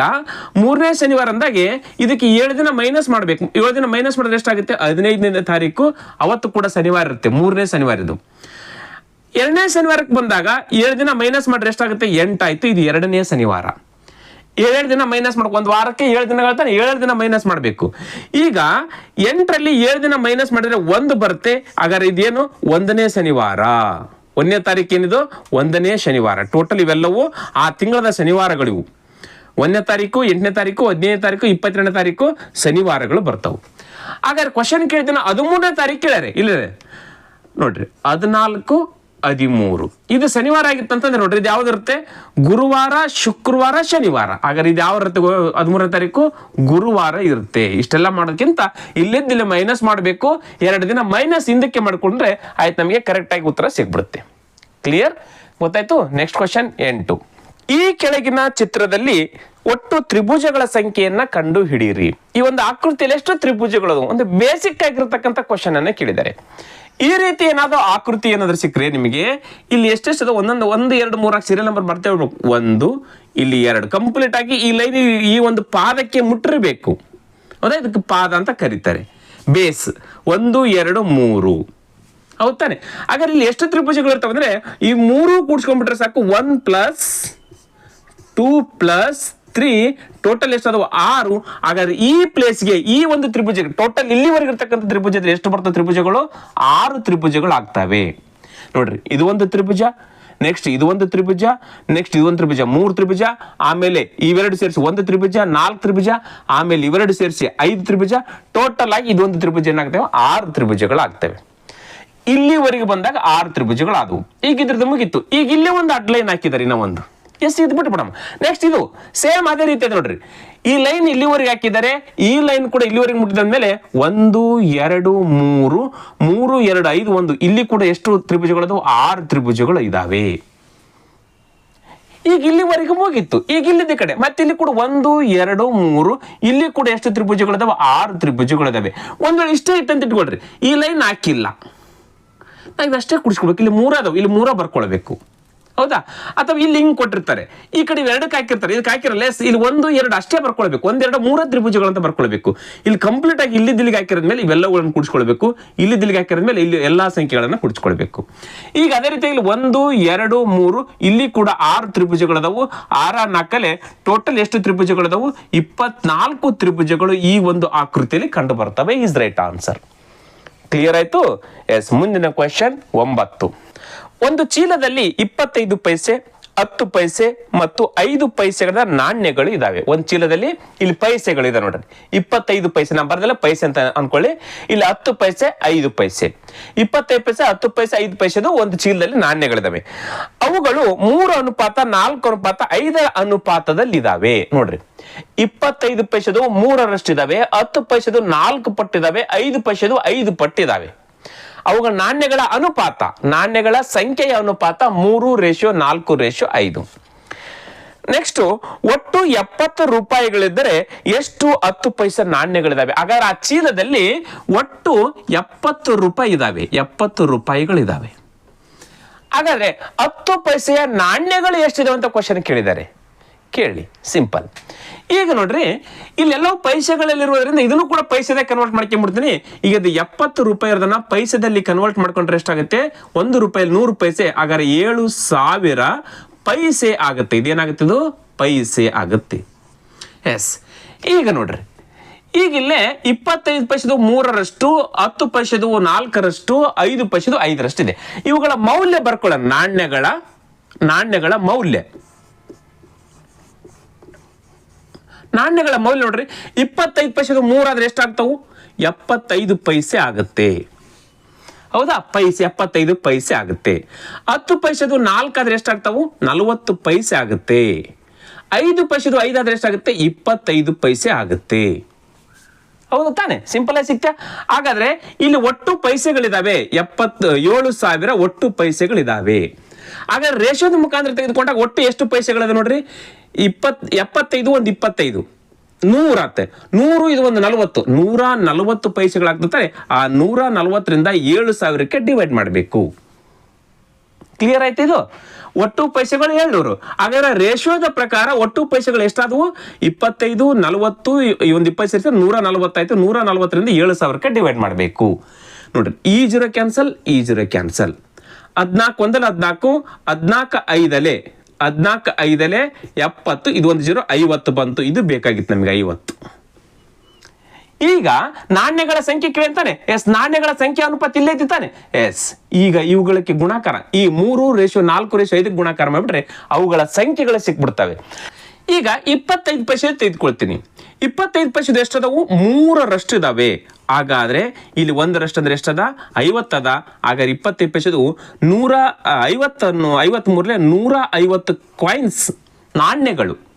3ನೇ ಶನಿವಾರ ಅಂದಾಗೆ ಇದಕ್ಕೆ 7 ದಿನ ಮೈನಸ್ ಮಾಡಬೇಕು. 7 ದಿನ ಮೈನಸ್ ಮಾಡಿದ್ರೆ ಎಷ್ಟಾಗುತ್ತೆ? 15ನೇ ತಾರೀಕು. ಅವತ್ತು ಕೂಡ ಶನಿವಾರ ಇರುತ್ತೆ, 3ನೇ ಶನಿವಾರ ಇದು. 2ನೇ ಶನಿವಾರಕ್ಕೆ ಬಂದಾಗ 7 ದಿನ ಮೈನಸ್ ಮಾಡಿದ್ರೆ ಎಷ್ಟಾಗುತ್ತೆ? 8 ಆಯ್ತು. ಇದು 2ನೇ ಶನಿವಾರ. 7 ದಿನ ಮೈನಸ್ ಮಾಡ್ಬೇಕು. ಒಂದು ವಾರಕ್ಕೆ 7 ದಿನಗಳು, 7 ದಿನ ಮೈನಸ್ ಮಾಡಬೇಕು. ಈಗ 8ರಲ್ಲಿ 7 ದಿನ ಮೈನಸ್ ಮಾಡಿದ್ರೆ 1 ಬರುತ್ತೆ. ಹಾಗಾದ್ರೆ ಇದೇನು? 1ನೇ ಶನಿವಾರ. 1ನೇ ತಾರೀಕು ಏನಿದು? 1ನೇ ಶನಿವಾರ. ಟೋಟಲ್ ಇವೆಲ್ಲವೂ ಆ ತಿಂಗಳದ ಶನಿವಾರಗಳಿವು. 1ನೇ ತಾರೀಕು, 8ನೇ ತಾರೀಕು, 15ನೇ ತಾರೀಕು, 22ನೇ ತಾರೀಕು ಶನಿವಾರಗಳು ಬರ್ತಾವು. ಹಾಗಾದ್ರೆ ಕ್ವಶನ್ ಕೇಳಿದ 13ನೇ ತಾರೀಕು ಕೇಳ್ಯಾರೆ. ಇಲ್ಲ ನೋಡ್ರಿ, 14, 13 ಇದು ಶನಿವಾರ ಆಗಿತ್ತಂತಂದ್ರೆ ನೋಡ್ರಿ, ಇದು ಯಾವ್ದಿರುತ್ತೆ? ಗುರುವಾರ, ಶುಕ್ರವಾರ, ಶನಿವಾರ. ಹಾಗಾದ್ರೆ ಇದು ಯಾವ ಇರುತ್ತೆ? 13ನೇ ತಾರೀಕು ಗುರುವಾರ ಇರುತ್ತೆ. ಇಷ್ಟೆಲ್ಲ ಮಾಡೋದಕ್ಕಿಂತ ಇಲ್ಲಿದ್ದಿಲ್ಲ ಮೈನಸ್ ಮಾಡಬೇಕು. 2 ದಿನ ಮೈನಸ್ ಹಿಂದಕ್ಕೆ ಮಾಡ್ಕೊಂಡ್ರೆ ಆಯ್ತು, ನಮಗೆ ಕರೆಕ್ಟ್ ಆಗಿ ಉತ್ತರ ಸಿಗ್ಬಿಡುತ್ತೆ. ಕ್ಲಿಯರ್? ಗೊತ್ತಾಯ್ತು? Next question 8. ಈ ಕೆಳಗಿನ ಚಿತ್ರದಲ್ಲಿ ಒಟ್ಟು ತ್ರಿಭುಜಗಳ ಸಂಖ್ಯೆಯನ್ನ ಕಂಡು ಹಿಡಿಯಿರಿ. ಈ ಒಂದು ಆಕೃತಿಯಲ್ಲಿ ಎಷ್ಟು ತ್ರಿಭುಜಗಳು? ಒಂದು ಬೇಸಿಕ್ ಆಗಿರತಕ್ಕಂಥ ಕ್ವಶನ್ ಅನ್ನ ಕೇಳಿದ್ದಾರೆ. ಈ ರೀತಿ ಏನಾದ್ರು ಆಕೃತಿ ಏನಾದ್ರು ಸಿಕ್ಕರೆ ನಿಮಗೆ ಇಲ್ಲಿ ಎಷ್ಟೆಷ್ಟು ಒಂದೊಂದು 1, 2, 3 ಸೀರಿಯಲ್ ನಂಬರ್ ಬರ್ತೇವೆ. 1 ಇಲ್ಲಿ 2 ಕಂಪ್ಲೀಟ್ ಆಗಿ ಈ ಲೈನ್ ಈ ಒಂದು ಪಾದಕ್ಕೆ ಮುಟ್ಟಿರಬೇಕು. ಹೌದಾ? ಇದಕ್ಕೆ ಪಾದ ಅಂತ ಕರೀತಾರೆ. ಬೇಸ್ 1, 2, 3. ಹೌದ್ ತಾನೆ? ಹಾಗಾದ್ರೆ ಇಲ್ಲಿ ಎಷ್ಟು ತ್ರಿಭುಜಗಳು ಇರ್ತಾವೆ ಅಂದ್ರೆ ಈ 3 ಕೂಡ್ಸ್ಕೊಂಡ್ಬಿಟ್ರೆ ಸಾಕು. 1 + 2 + 3 ಟೋಟಲ್ ಎಷ್ಟಾದವು? 6. ಹಾಗಾದ್ರೆ ಈ ಪ್ಲೇಸ್ಗೆ ಈ ಒಂದು ತ್ರಿಭುಜ ಟೋಟಲ್ ಇಲ್ಲಿವರೆಗೆ ಇರ್ತಕ್ಕಂಥ ತ್ರಿಭುಜದಲ್ಲಿ ಎಷ್ಟು ಬರ್ತವೆ ತ್ರಿಭುಜಗಳು? 6 ತ್ರಿಭುಜಗಳು ಆಗ್ತವೆ. ನೋಡ್ರಿ, ಇದು ಒಂದು ತ್ರಿಭುಜ, ನೆಕ್ಸ್ಟ್ ಇದು ಒಂದು ತ್ರಿಭುಜ, ನೆಕ್ಸ್ಟ್ ಇದು ಒಂದು ತ್ರಿಭುಜ, 3 ತ್ರಿಭುಜ, ಆಮೇಲೆ ಇವೆರಡು ಸೇರಿಸಿ 1 ತ್ರಿಭುಜ, 4 ತ್ರಿಭುಜ, ಆಮೇಲೆ ಇವೆರಡು ಸೇರಿಸಿ 5 ತ್ರಿಭುಜ. ಟೋಟಲ್ ಆಗಿ ಇದೊಂದು ತ್ರಿಭುಜ ಏನಾಗ್ತವೆ? 6 ತ್ರಿಭುಜಗಳು ಆಗ್ತವೆ. ಇಲ್ಲಿವರೆಗೆ ಬಂದಾಗ 6 ತ್ರಿಭುಜಗಳು ಆದವು. ಈಗ ಇದ್ರದ್ದು ಮುಗಿತ್ತು. ಈಗ ಇಲ್ಲಿ ಒಂದು ಅಡ್ಲೈನ್ ಹಾಕಿದಾರೆ, ಇನ್ನೂ ಒಂದು. ಎಸ್, ಇದು ಬಿಟ್ಬಿಡಮ್ಮ. ನೆಕ್ಸ್ಟ್ ಇದು ಸೇಮ್ ಅದೇ ರೀತಿ ಇದೆ ನೋಡ್ರಿ. ಈ ಲೈನ್ ಇಲ್ಲಿವರೆಗೆ ಹಾಕಿದ್ದಾರೆ, ಈ ಲೈನ್ ಕೂಡ ಇಲ್ಲಿವರೆಗೆ ಮುಟ್ಟಿದ ಮೇಲೆ 1, 2, 3, 3, 2, 5, 1. ಇಲ್ಲಿ ಕೂಡ ಎಷ್ಟು ತ್ರಿಭುಜಗಳು? 6 ತ್ರಿಭುಜಗಳು ಇದಾವೆ. ಈಗ ಇಲ್ಲಿವರೆಗೂ ಮುಗಿತ್ತು. ಈಗ ಇಲ್ಲಿದ್ದ ಕಡೆ ಮತ್ತೆ ಇಲ್ಲಿ ಕೂಡ 1, 2, 3 ಇಲ್ಲಿ ಕೂಡ ಎಷ್ಟು ತ್ರಿಭುಜಗಳಿದಾವೆ? 6 ತ್ರಿಭುಜಗಳಿದಾವೆ. ಒಂದ್ ವೇಳೆ ಇಷ್ಟೇ ಇಟ್ಟಂತ ಇಟ್ಕೊಳ್ರಿ, ಈ ಲೈನ್ ಹಾಕಿಲ್ಲ, ಇದಷ್ಟೇ ಕುಡಿಸ್ಕೊಳ್ಬೇಕು. ಇಲ್ಲಿ 3 ಅದಾವ, ಇಲ್ಲಿ 3 ಬರ್ಕೊಳ್ಬೇಕು. ಹೌದಾ? ಅಥವಾ ಇಲ್ಲಿ ಹಿಂಗ್ ಕೊಟ್ಟಿರ್ತಾರೆ, ಈ ಕಡೆ 2ಕ್ಕೆ ಹಾಕಿರ್ತಾರೆ, ಇದಕ್ಕೆ ಹಾಕಿರಲ್ಲ. ಇಲ್ಲಿ 1, 2 ಅಷ್ಟೇ ಬರ್ಕೊಳ್ಬೇಕು. 1, 2, 3 ತ್ರಿಭುಜಗಳಂತ ಬರ್ಕೊಳ್ಬೇಕು. ಇಲ್ಲಿ ಕಂಪ್ಲೀಟ್ ಆಗಿ ಇಲ್ಲಿ ದಿಲ್ಲಿಗೆ ಹಾಕಿರೋದ್ಮೇಲೆ ಇವೆಲ್ಲಗಳನ್ನು ಕೂಡಿಸ್ಕೊಳ್ಬೇಕು. ಇಲ್ಲಿ ದಿಲ್ಲಿಗೆ ಹಾಕಿರೋದ್ಮೇಲೆ ಇಲ್ಲಿ ಎಲ್ಲಾ ಸಂಖ್ಯೆಗಳನ್ನ ಕೂಡಿಸ್ಕೊಳ್ಬೇಕು. ಈಗ ಅದೇ ರೀತಿ ಇಲ್ಲಿ 1, 2, 3 ಇಲ್ಲಿ ಕೂಡ 6 ತ್ರಿಭುಜಗಳದಾವು. 6 4 ಟೋಟಲ್ ಎಷ್ಟು ತ್ರಿಭುಜಗಳದಾವು? 24 ತ್ರಿಭುಜಗಳು ಈ ಒಂದು ಆಕೃತಿಯಲ್ಲಿ ಕಂಡು ಬರ್ತವೆ. Is right answer. ಕ್ಲಿಯರ್ ಆಯ್ತು? ಎಸ್. ಮುಂದಿನ ಕ್ವೆಶ್ಚನ್ 9. ಒಂದು ಚೀಲದಲ್ಲಿ 25 ಪೈಸೆ, 10 ಪೈಸೆ ಮತ್ತು 5 ಪೈಸೆಗಳ ನಾಣ್ಯಗಳು ಇದಾವೆ. ಒಂದು ಚೀಲದಲ್ಲಿ ಇಲ್ಲಿ ಪೈಸೆಗಳಿದೆ ನೋಡ್ರಿ. 25 ಪೈಸೆ, ನಾ ಬರ್ದಲ್ಲ ಪೈಸೆ ಅಂತ ಅನ್ಕೊಳ್ಳಿ. ಇಲ್ಲಿ 10 ಪೈಸೆ, 5 ಪೈಸೆ, 25 ಪೈಸೆ, 10 ಪೈಸೆ, 5 ಪೈಸೆದು ಒಂದು ಚೀಲದಲ್ಲಿ ನಾಣ್ಯಗಳಿದಾವೆ. ಅವುಗಳು 3:5:5 ಅನುಪಾತದಲ್ಲಿ ಇದಾವೆ. ನೋಡ್ರಿ, 25 ಪೈಸೆದು 3ರಷ್ಟು ಇದಾವೆ, 10 ಪೈಸೆದು 4 ಪಟ್ಟಿದಾವೆ, 5 ಪೈಸೆದು 5 ಪಟ್ಟಿದಾವೆ. ಅವುಗಳ ನಾಣ್ಯಗಳ ಅನುಪಾತ, ನಾಣ್ಯಗಳ ಸಂಖ್ಯೆಯ ಅನುಪಾತ 3:4:5. ನೆಕ್ಸ್ಟ್, ಒಟ್ಟು 70 ರೂಪಾಯಿಗಳಿದ್ದರೆ ಎಷ್ಟು 10 ಪೈಸೆ ನಾಣ್ಯಗಳಿದಾವೆ? ಹಾಗಾದ್ರೆ ಆ ಚೀಲದಲ್ಲಿ ಒಟ್ಟು 70 ರೂಪಾಯಿ ಇದಾವೆ, 70 ರೂಪಾಯಿಗಳಿದಾವೆ. ಹಾಗಾದ್ರೆ 10 ಪೈಸೆಯ ನಾಣ್ಯಗಳು ಎಷ್ಟಿದಾವೆ ಅಂತ ಕ್ವಶನ್ ಕೇಳಿದ್ದಾರೆ. ಕೇಳಿ, ಸಿಂಪಲ್. ಈಗ ನೋಡ್ರಿ, ಇಲ್ಲೆಲ್ಲವೂ ಪೈಸೆಗಳಲ್ಲಿರುವುದರಿಂದ ಇದನ್ನು ಕೂಡ ಪೈಸೆದಾಗ ಕನ್ವರ್ಟ್ ಮಾಡ್ಕೊಂಡ್ಬಿಡ್ತೀನಿ. ಈಗ ಇದು 70 ರೂಪಾಯಿ ಇರೋದನ್ನ ಪೈಸೆದಲ್ಲಿ ಕನ್ವರ್ಟ್ ಮಾಡ್ಕೊಂಡ್ರೆ ಎಷ್ಟಾಗುತ್ತೆ? 1 ರೂಪಾಯಿ 100 ಪೈಸೆ. ಹಾಗಾದ್ರೆ 7000 ಪೈಸೆ ಆಗುತ್ತೆ. ಇದೇನಾಗುತ್ತೆ? ಇದು ಪೈಸೆ ಆಗುತ್ತೆ. ಎಸ್. ಈಗ ನೋಡ್ರಿ, ಈಗ ಇಲ್ಲೇ 25 ಪೈಸೆದು 3ರಷ್ಟು, 10 ಪೈಸೆದು 4ರಷ್ಟು, 5 ಪೈಸೆದು 5ರಷ್ಟು ಇದೆ. ಇವುಗಳ ಮೌಲ್ಯ ಬರ್ಕೊಳ್ಳೋಣ. ನಾಣ್ಯಗಳ ಮೌಲ್ಯ ನೋಡ್ರಿ. 25 ಪೈಸೆದು 3 ಆದ್ರೆ ಎಷ್ಟಾಗ್ತಾವು? 75 ಪೈಸೆ ಆಗುತ್ತೆ. ಹೌದಾ? ಪೈಸೆ 75 ಪೈಸೆ ಆಗುತ್ತೆ. 10 ಪೈಸೆದು 4 ಆದ್ರೆ ಎಷ್ಟಾಗ್ತಾವು? 40 ಪೈಸೆ ಆಗುತ್ತೆ. 5 ಪೈಸೆದು 5 ಆದ್ರೆ ಎಷ್ಟಾಗುತ್ತೆ? 25 ಪೈಸೆ ಆಗುತ್ತೆ. ಹೌದು ತಾನೆ? ಸಿಂಪಲ್ ಆಗಿ ಸಿಕ್ತಾ? ಹಾಗಾದ್ರೆ ಇಲ್ಲಿ ಒಟ್ಟು ಪೈಸೆಗಳಿದಾವೆ 77,000 ಒಟ್ಟು ಪೈಸೆಗಳಿದಾವೆ. ಹಾಗಾದ್ರೆ ರೇಷಿಯೋದ ಮುಖಾಂತರ ತೆಗೆದುಕೊಂಡಾಗ ಒಟ್ಟು ಎಷ್ಟು ಪೈಸೆಗಳಿದೆ ನೋಡ್ರಿ? 75 ಒಂದು 25 100 ಆಗುತ್ತೆ. 100 ಇದು ಒಂದು 40 140 ಪೈಸೆಗಳಾಗ್ತಾರೆ. ಆ 140ರಿಂದ 7,000ಕ್ಕೆ ಡಿವೈಡ್ ಮಾಡಬೇಕು. ಕ್ಲಿಯರ್ ಆಯ್ತು? ಇದು ಒಟ್ಟು ಪೈಸೆಗಳು 700. ಹಾಗಾದ್ರೆ ರೇಷಿಯೋದ ಪ್ರಕಾರ ಒಟ್ಟು ಪೈಸೆಗಳು ಎಷ್ಟಾದವು? 25 40 ಒಂದು 20 ಸೇರಿಸಿ 140 ಆಯ್ತು. 140ರಿಂದ 7,000ಕ್ಕೆ ಡಿವೈಡ್ ಮಾಡಬೇಕು. ನೋಡ್ರಿ, ಈ 0 ಕ್ಯಾನ್ಸಲ್, ಈ 0 ಕ್ಯಾನ್ಸಲ್. 14 ಒಂದಲ್ಲಿ 14, 14 5 14 5 70, ಇದು ಒಂದು 0 50 ಬಂತು. ಇದು ಬೇಕಾಗಿತ್ತು ನಮಗೆ 50. ಈಗ ನಾಣ್ಯಗಳ ಸಂಖ್ಯೆ ಕೇಳ್ತಾನೆ. ಎಸ್, ನಾಣ್ಯಗಳ ಸಂಖ್ಯೆ ಅನುಪಾತ ಇಲ್ಲೇ ಇದ್ದಾನೆ. ಎಸ್, ಈಗ ಇವುಗಳಿಗೆ ಗುಣಾಕಾರ ಈ 3:4:5 ಗುಣಾಕಾರ ಮಾಡಿಬಿಟ್ರೆ ಅವುಗಳ ಸಂಖ್ಯೆಗಳು ಸಿಕ್ಬಿಡ್ತವೆ. ಈಗ 25 ಪೈಸೆ ತೆಗೆದುಕೊಳ್ತೀನಿ. 25 ಪೈಸೆದು ಎಷ್ಟದವು? 3ರಷ್ಟು ಇದಾವೆ. ಹಾಗಾದ್ರೆ ಇಲ್ಲಿ 1ರಷ್ಟು ಅಂದ್ರೆ ಎಷ್ಟದ? 50 ಅದ. ಹಾಗಾದ್ರೆ 25 ಪೈಸೆದು 53 150 ಕಾಯಿನ್ಸ್,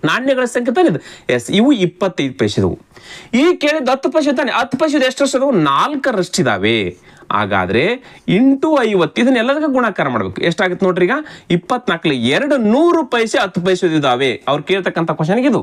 ನಾಣ್ಯಗಳ ಸಂಖ್ಯೆ ತಾನೆ ಇದು. ಎಸ್, ಇವು 25 ಪೈಸೆದವು. ಈ ಕೇಳಿದ 10 ಪೈಸೆ ತಾನೆ. 10 ಪೈಸೆದು ಎಷ್ಟರಷ್ಟು? 4ರಷ್ಟಿದಾವೆ. ಹಾಗಾದ್ರೆ ಇಂಟು 50 ಇದನ್ನೆಲ್ಲದಕ್ಕೆ ಗುಣಾಕಾರ ಮಾಡ್ಬೇಕು. ಎಷ್ಟಾಗುತ್ತೆ ನೋಡ್ರಿ? ಈಗ 24 200 ಪೈಸೆ 10 ಪೈಸೆ ಇದಾವೆ. ಅವ್ರು ಕೇಳ್ತಕ್ಕಂಥ ಕ್ವಶನ್ಗೆ ಇದು.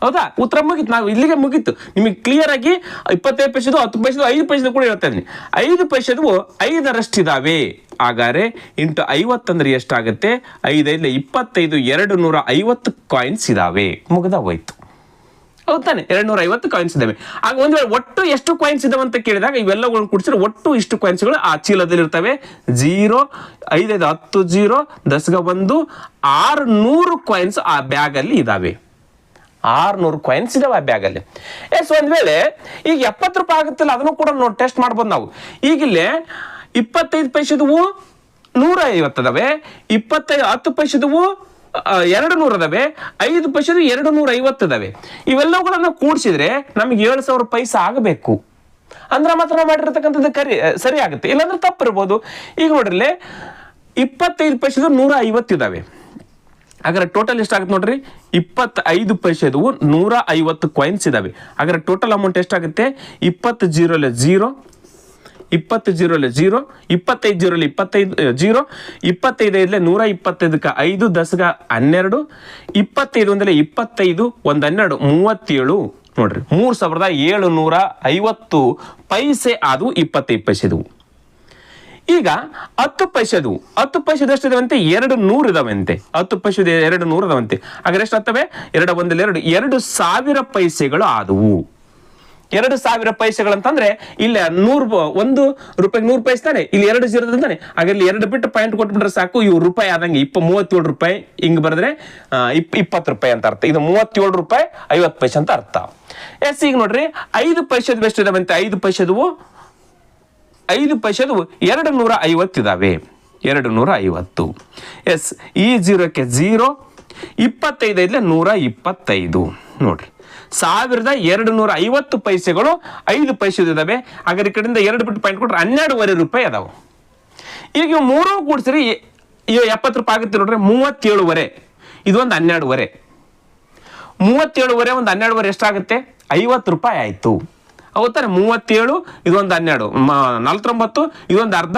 ಹೌದಾ? ಉತ್ತರ ಮುಗೀತು. ನಾವು ಇಲ್ಲಿಗೆ ಮುಗೀತು. ನಿಮಗೆ ಕ್ಲಿಯರ್ ಆಗಿ 25 ಪೈಸೆದು 10 ಪೈಸೆದು 5 ಪೈಸೆದು ಕೂಡ ಹೇಳ್ತಾ ಇದ್ದೀನಿ. 5 ಪೈಸೆದು 5ರಷ್ಟಿದಾವೆ. ಹಾಗಾದ್ರೆ ಇಂಟು 50 ಅಂದ್ರೆ ಎಷ್ಟಾಗುತ್ತೆ? 5 5 25 250 ಕಾಯಿನ್ಸ್ ಇದಾವೆ. ಮುಗ್ದ ಹೋಯ್ತು. ಹೌದಾನೆ? 250 ಕಾಯಿನ್ಸ್ ಇದಾವೆ. ಆಗ ಒಂದು ವೇಳೆ ಒಟ್ಟು ಎಷ್ಟು ಕಾಯಿನ್ಸ್ ಇದಾವೆ ಅಂತ ಕೇಳಿದಾಗ ಇವೆಲ್ಲಗಳನ್ನು ಕೂಡಿಸಿದ್ರೆ ಒಟ್ಟು ಇಷ್ಟು ಕಾಯಿನ್ಸ್ಗಳು ಆ ಚೀಲದಲ್ಲಿ ಇರ್ತವೆ. 0 5 5 10 0 10 1 600 ಕಾಯಿನ್ಸ್ ಆ ಬ್ಯಾಗ್ ಅಲ್ಲಿ ಇದಾವೆ. 600 ಕಾಯಿನ್ಸ್ ಇದಾವೆ ಆ ಬ್ಯಾಗ್ ಅಲ್ಲಿ. ಎಸ್, ಒಂದ್ ವೇಳೆ ಈಗ 70 ರೂಪಾಯಿ ಆಗುತ್ತಿಲ್ಲ, ಅದನ್ನು ಕೂಡ ನೋಡಿ ಟೆಸ್ಟ್ ಮಾಡ್ಬೋದು ನಾವು. ಈಗಿಲ್ಲೇ 25 ಪೈಸೆದವು 150 ಅದಾವೆ. 10 ಪೈಸೆದವು 200 ಅದಾವೆ. 5 ಪೈಸೆದು 250 ಅದಾವೆ. ಇವೆಲ್ಲವುಗಳನ್ನ ಕೂಡಿಸಿದ್ರೆ ನಮ್ಗೆ 7,000 ಪೈಸೆ ಆಗಬೇಕು. ಅಂದ್ರೆ ಮಾತ್ರ ನಾವು ಮಾಡಿರ್ತಕ್ಕಂಥದ್ದು ಸರಿ ಆಗುತ್ತೆ, ಇಲ್ಲಾಂದ್ರೆ ತಪ್ಪಿರ್ಬೋದು. ಈಗ ನೋಡ್ರಿ, 25 ಪೈಸೆದು 150 ಇದಾವೆ. ಹಾಗಾದ್ರೆ ಟೋಟಲ್ ಎಷ್ಟಾಗುತ್ತೆ ನೋಡ್ರಿ? 25 ಪೈಸೆದು 150 ಕಾಯಿನ್ಸ್ ಇದಾವೆ. ಹಾಗಾದ್ರೆ ಟೋಟಲ್ ಅಮೌಂಟ್ ಎಷ್ಟಾಗುತ್ತೆ? 20 0 0 20 0 0 25 0 25 0 25 5 125ಕ್ಕೆ 5 10 12 25 ಒಂದಲೆ 25 1 12 37 ನೋಡ್ರಿ 3750 ಪೈಸೆ ಆದವು 25 ಪೈಸೆದು. ಈಗ 10 ಪೈಸೆದು ಎಷ್ಟು ಇದಾವಂತೆ? 200 ಇದಾವಂತೆ. 10 ಪೈಸೆದು 200 ಇದಾವಂತೆ. ಹಾಗಾದ್ರೆ ಎಷ್ಟು ಆಗ್ತವೆ? 2 1 2 2,000 ಪೈಸೆಗಳು ಆದವು. 2,000 ಪೈಸೆಗಳಂತಂದ್ರೆ ಇಲ್ಲಿ 1 ರೂಪಾಯಿಗೆ 100 ಪೈಸೆ ತಾನೆ, ಇಲ್ಲಿ 2 0 ತಾನೆ. ಹಾಗಾದ್ರೆ 2 ಬಿಟ್ಟು ಪಾಯಿಂಟ್ ಕೊಟ್ಬಿಟ್ರೆ ಸಾಕು, ಇವು ರೂಪಾಯಿ ಆದಂಗೆ 37 ರೂಪಾಯಿ. ಹಿಂಗ್ ಬರೆದ್ರೆ 20 ರೂಪಾಯಿ ಅಂತ ಅರ್ಥ. ಇದು 37 ರೂಪಾಯಿ 50 ಪೈಸೆ ಅಂತ ಅರ್ಥ. ಎಸ್, ಈಗ ನೋಡ್ರಿ 5 ಪೈಸೆದು ಎಷ್ಟು ಇದಾವಂತೆ? 5 ಪೈಸೆದು 250 ಇದಾವೆ. 250. ಎಸ್, ಈ 0ಕ್ಕೆ 0 25 5 125 ನೋಡ್ರಿ 1250 ಪೈಸೆಗಳು 5 ಪೈಸೆದು ಇದಾವೆ. ಹಾಗಾದ್ರೆ ಈ ಕಡೆಯಿಂದ 2 ಬಿಟ್ಟು ಪಾಯಿಂಟ್ ಕೊಟ್ರೆ 12.5 ರೂಪಾಯಿ ಅದಾವ. ಈಗ ಇವು 3 ಕೂಡಿಸ್ರಿ 70 ರೂಪಾಯಿ ಆಗುತ್ತೆ ನೋಡ್ರಿ. 37.5 ಇದು ಒಂದು 12.5. 37.5 ಒಂದು 12.5 ಎಷ್ಟಾಗುತ್ತೆ? 50 ರೂಪಾಯಿ ಆಯ್ತು. ಹೌದಾರೆ? 37 ಇದೊಂದು 12 49 ಇದೊಂದು ಅರ್ಧ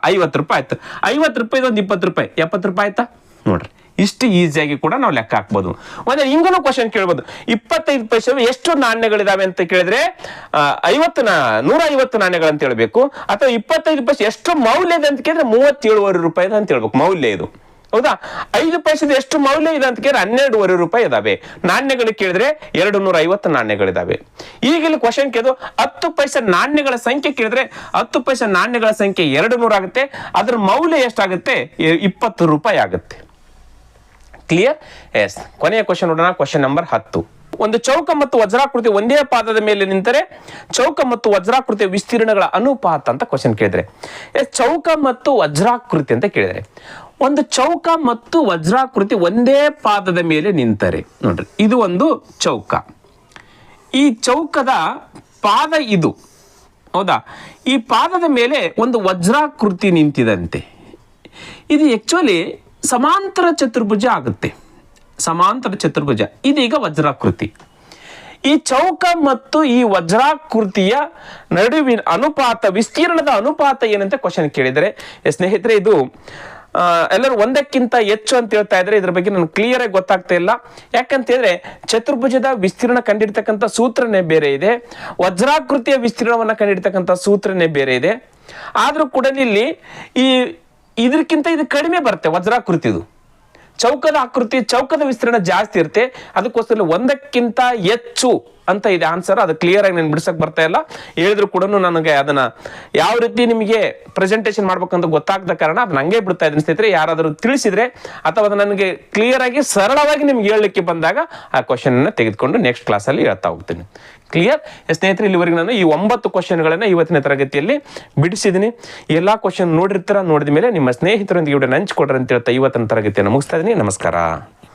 50 ರೂಪಾಯಿ ಆಯ್ತು. 50 ರೂಪಾಯಿ ಇದೊಂದು 20 ರೂಪಾಯಿ 70 ರೂಪಾಯಿ ಆಯ್ತಾ? ನೋಡ್ರಿ, ಇಷ್ಟು ಈಸಿಯಾಗಿ ಕೂಡ ನಾವು ಲೆಕ್ಕ ಹಾಕ್ಬೋದು. ಒಂದೇ ಹಿಂಗನು ಕ್ವಶನ್ ಕೇಳ್ಬೋದು. 25 ಪೈಸೆ ಎಷ್ಟು ನಾಣ್ಯಗಳಿದಾವೆ ಅಂತ ಕೇಳಿದ್ರೆ 150 ನಾಣ್ಯಗಳು ಅಂತ ಹೇಳ್ಬೇಕು. ಅಥವಾ 25 ಪೈಸೆ ಎಷ್ಟು ಮೌಲ್ಯ ಇದೆ ಅಂತ ಕೇಳಿದ್ರೆ 37.5 ರೂಪಾಯಿ ಅಂತ ಹೇಳ್ಬೇಕು. ಮೌಲ್ಯ ಇದು. ಹೌದಾ? 5 ಪೈಸೆದು ಎಷ್ಟು ಮೌಲ್ಯ ಇದೆ ಅಂತ ಕೇಳಿದ್ರೆ 12.5 ರೂಪಾಯಿ ಇದಾವೆ. ನಾಣ್ಯಗಳು ಕೇಳಿದ್ರೆ 250 ನಾಣ್ಯಗಳಿದಾವೆ. ಈಗ ಇಲ್ಲಿ ಕ್ವಶನ್ ಕೇಳಿದ್ರು 10 ಪೈಸೆ ನಾಣ್ಯಗಳ ಸಂಖ್ಯೆ ಕೇಳಿದ್ರೆ 10 ಪೈಸೆ ನಾಣ್ಯಗಳ ಸಂಖ್ಯೆ 200 ಆಗುತ್ತೆ. ಅದ್ರ ಮೌಲ್ಯ ಎಷ್ಟಾಗುತ್ತೆ? 20 ರೂಪಾಯಿ ಆಗುತ್ತೆ. ಕ್ಲಿಯರ್? ಎಸ್, ಕೊನೆಯ ಕ್ವಶನ್ ನೋಡೋಣ. Question number 10. ಒಂದು ಚೌಕ ಮತ್ತು ವಜ್ರಾಕೃತಿ ಒಂದೇ ಪಾದದ ಮೇಲೆ ನಿಂತರೆ ಚೌಕ ಮತ್ತು ವಜ್ರಾಕೃತಿಯ ವಿಸ್ತೀರ್ಣಗಳ ಅನುಪಾತ ಅಂತ ಕ್ವಶನ್ ಕೇಳಿದ್ರೆ, ಚೌಕ ಮತ್ತು ವಜ್ರಾಕೃತಿ ಅಂತ ಕೇಳಿದ್ರೆ, ಒಂದು ಚೌಕ ಮತ್ತು ವಜ್ರಾಕೃತಿ ಒಂದೇ ಪಾದದ ಮೇಲೆ ನಿಂತರೆ ನೋಡ್ರಿ, ಇದು ಒಂದು ಚೌಕ. ಈ ಚೌಕದ ಪಾದ ಇದು. ಹೌದಾ? ಈ ಪಾದದ ಮೇಲೆ ಒಂದು ವಜ್ರಾಕೃತಿ ನಿಂತಿದಂತೆ. ಇದು ಆಕ್ಚುಲಿ ಸಮಾಂತರ ಚತುರ್ಭುಜ ಆಗುತ್ತೆ. ಸಮಾಂತರ ಚತುರ್ಭುಜ, ಇದೀಗ ವಜ್ರಾಕೃತಿ. ಈ ಚೌಕ ಮತ್ತು ಈ ವಜ್ರಾಕೃತಿಯ ನಡುವಿನ ಅನುಪಾತ, ವಿಸ್ತೀರ್ಣದ ಅನುಪಾತ ಏನಂತ ಕ್ವಶನ್ ಕೇಳಿದರೆ, ಸ್ನೇಹಿತರೆ ಇದು ಎಲ್ಲರೂ ಒಂದಕ್ಕಿಂತ ಹೆಚ್ಚು ಅಂತ ಹೇಳ್ತಾ ಇದ್ರೆ ಇದ್ರ ಬಗ್ಗೆ ನನ್ಗೆ ಕ್ಲಿಯರ್ ಆಗಿ ಗೊತ್ತಾಗ್ತಾ ಇಲ್ಲ. ಯಾಕಂತ ಹೇಳಿದ್ರೆ ಚತುರ್ಭುಜದ ವಿಸ್ತೀರ್ಣ ಕಂಡಿಡ್ತಕ್ಕಂಥ ಸೂತ್ರನೇ ಬೇರೆ ಇದೆ, ವಜ್ರಾಕೃತಿಯ ವಿಸ್ತೀರ್ಣವನ್ನ ಕಂಡಿಡ್ತಕ್ಕಂಥ ಸೂತ್ರನೇ ಬೇರೆ ಇದೆ. ಆದ್ರೂ ಕೂಡ ಇಲ್ಲಿ ಇದಕ್ಕಿಂತ ಇದು ಕಡಿಮೆ ಬರುತ್ತೆ ವಜ್ರಾಕೃತಿದು. ಚೌಕದ ಆಕೃತಿ, ಚೌಕದ ವಿಸ್ತೀರ್ಣ ಜಾಸ್ತಿ ಇರುತ್ತೆ, ಅದಕ್ಕೋಸ್ಕರ ಒಂದಕ್ಕಿಂತ ಹೆಚ್ಚು ಅಂತ ಇದೆ ಆನ್ಸರ್. ಅದು ಕ್ಲಿಯರ್ ಆಗಿ ನಾನು ಬಿಡಿಸಕ್ ಬರ್ತಾ ಇಲ್ಲ. ಹೇಳಿದ್ರು ಕೂಡ ನನಗೆ ಅದನ್ನ ಯಾವ ರೀತಿ ನಿಮಗೆ ಪ್ರೆಸೆಂಟೇಷನ್ ಮಾಡ್ಬೇಕಂತ ಗೊತ್ತಾಗದ ಕಾರಣ ಅದನ್ನ ಹಂಗೆ ಬಿಡ್ತಾ ಇದ್ದೀನಿ ಸ್ನೇಹಿತರೆ. ಯಾರಾದರೂ ತಿಳಿಸಿದ್ರೆ ಅಥವಾ ಅದು ನನಗೆ ಕ್ಲಿಯರ್ ಆಗಿ ಸರಳವಾಗಿ ನಿಮ್ಗೆ ಹೇಳಲಿಕ್ಕೆ ಬಂದಾಗ ಆ ಕ್ವಶನ್ ಅನ್ನ ತೆಗೆದುಕೊಂಡು ನೆಕ್ಸ್ಟ್ ಕ್ಲಾಸಲ್ಲಿ ಹೇಳ್ತಾ ಹೋಗ್ತೀನಿ. ಕ್ಲಿಯರ್ ಸ್ನೇಹಿತರೆ, ಇಲ್ಲಿವರೆಗೆ ನಾನು ಈ 9 ಕ್ವಶನ್ಗಳನ್ನ ಇವತ್ತಿನ ತರಗತಿಯಲ್ಲಿ ಬಿಡಿಸಿದ್ದೀನಿ. ಎಲ್ಲಾ ಕ್ವಶನ್ ನೋಡಿರ್ತೀರ, ನೋಡಿದ ಮೇಲೆ ನಿಮ್ಮ ಸ್ನೇಹಿತರೊಂದಿಗೆ ಹಂಚಿಕೊಡ್ರಿ ಅಂತ ಹೇಳ್ತಾ ಇವತ್ತಿನ ತರಗತಿಯನ್ನು ಮುಗಿಸ್ತಾ ಇದ್ದೀನಿ. ನಮಸ್ಕಾರ.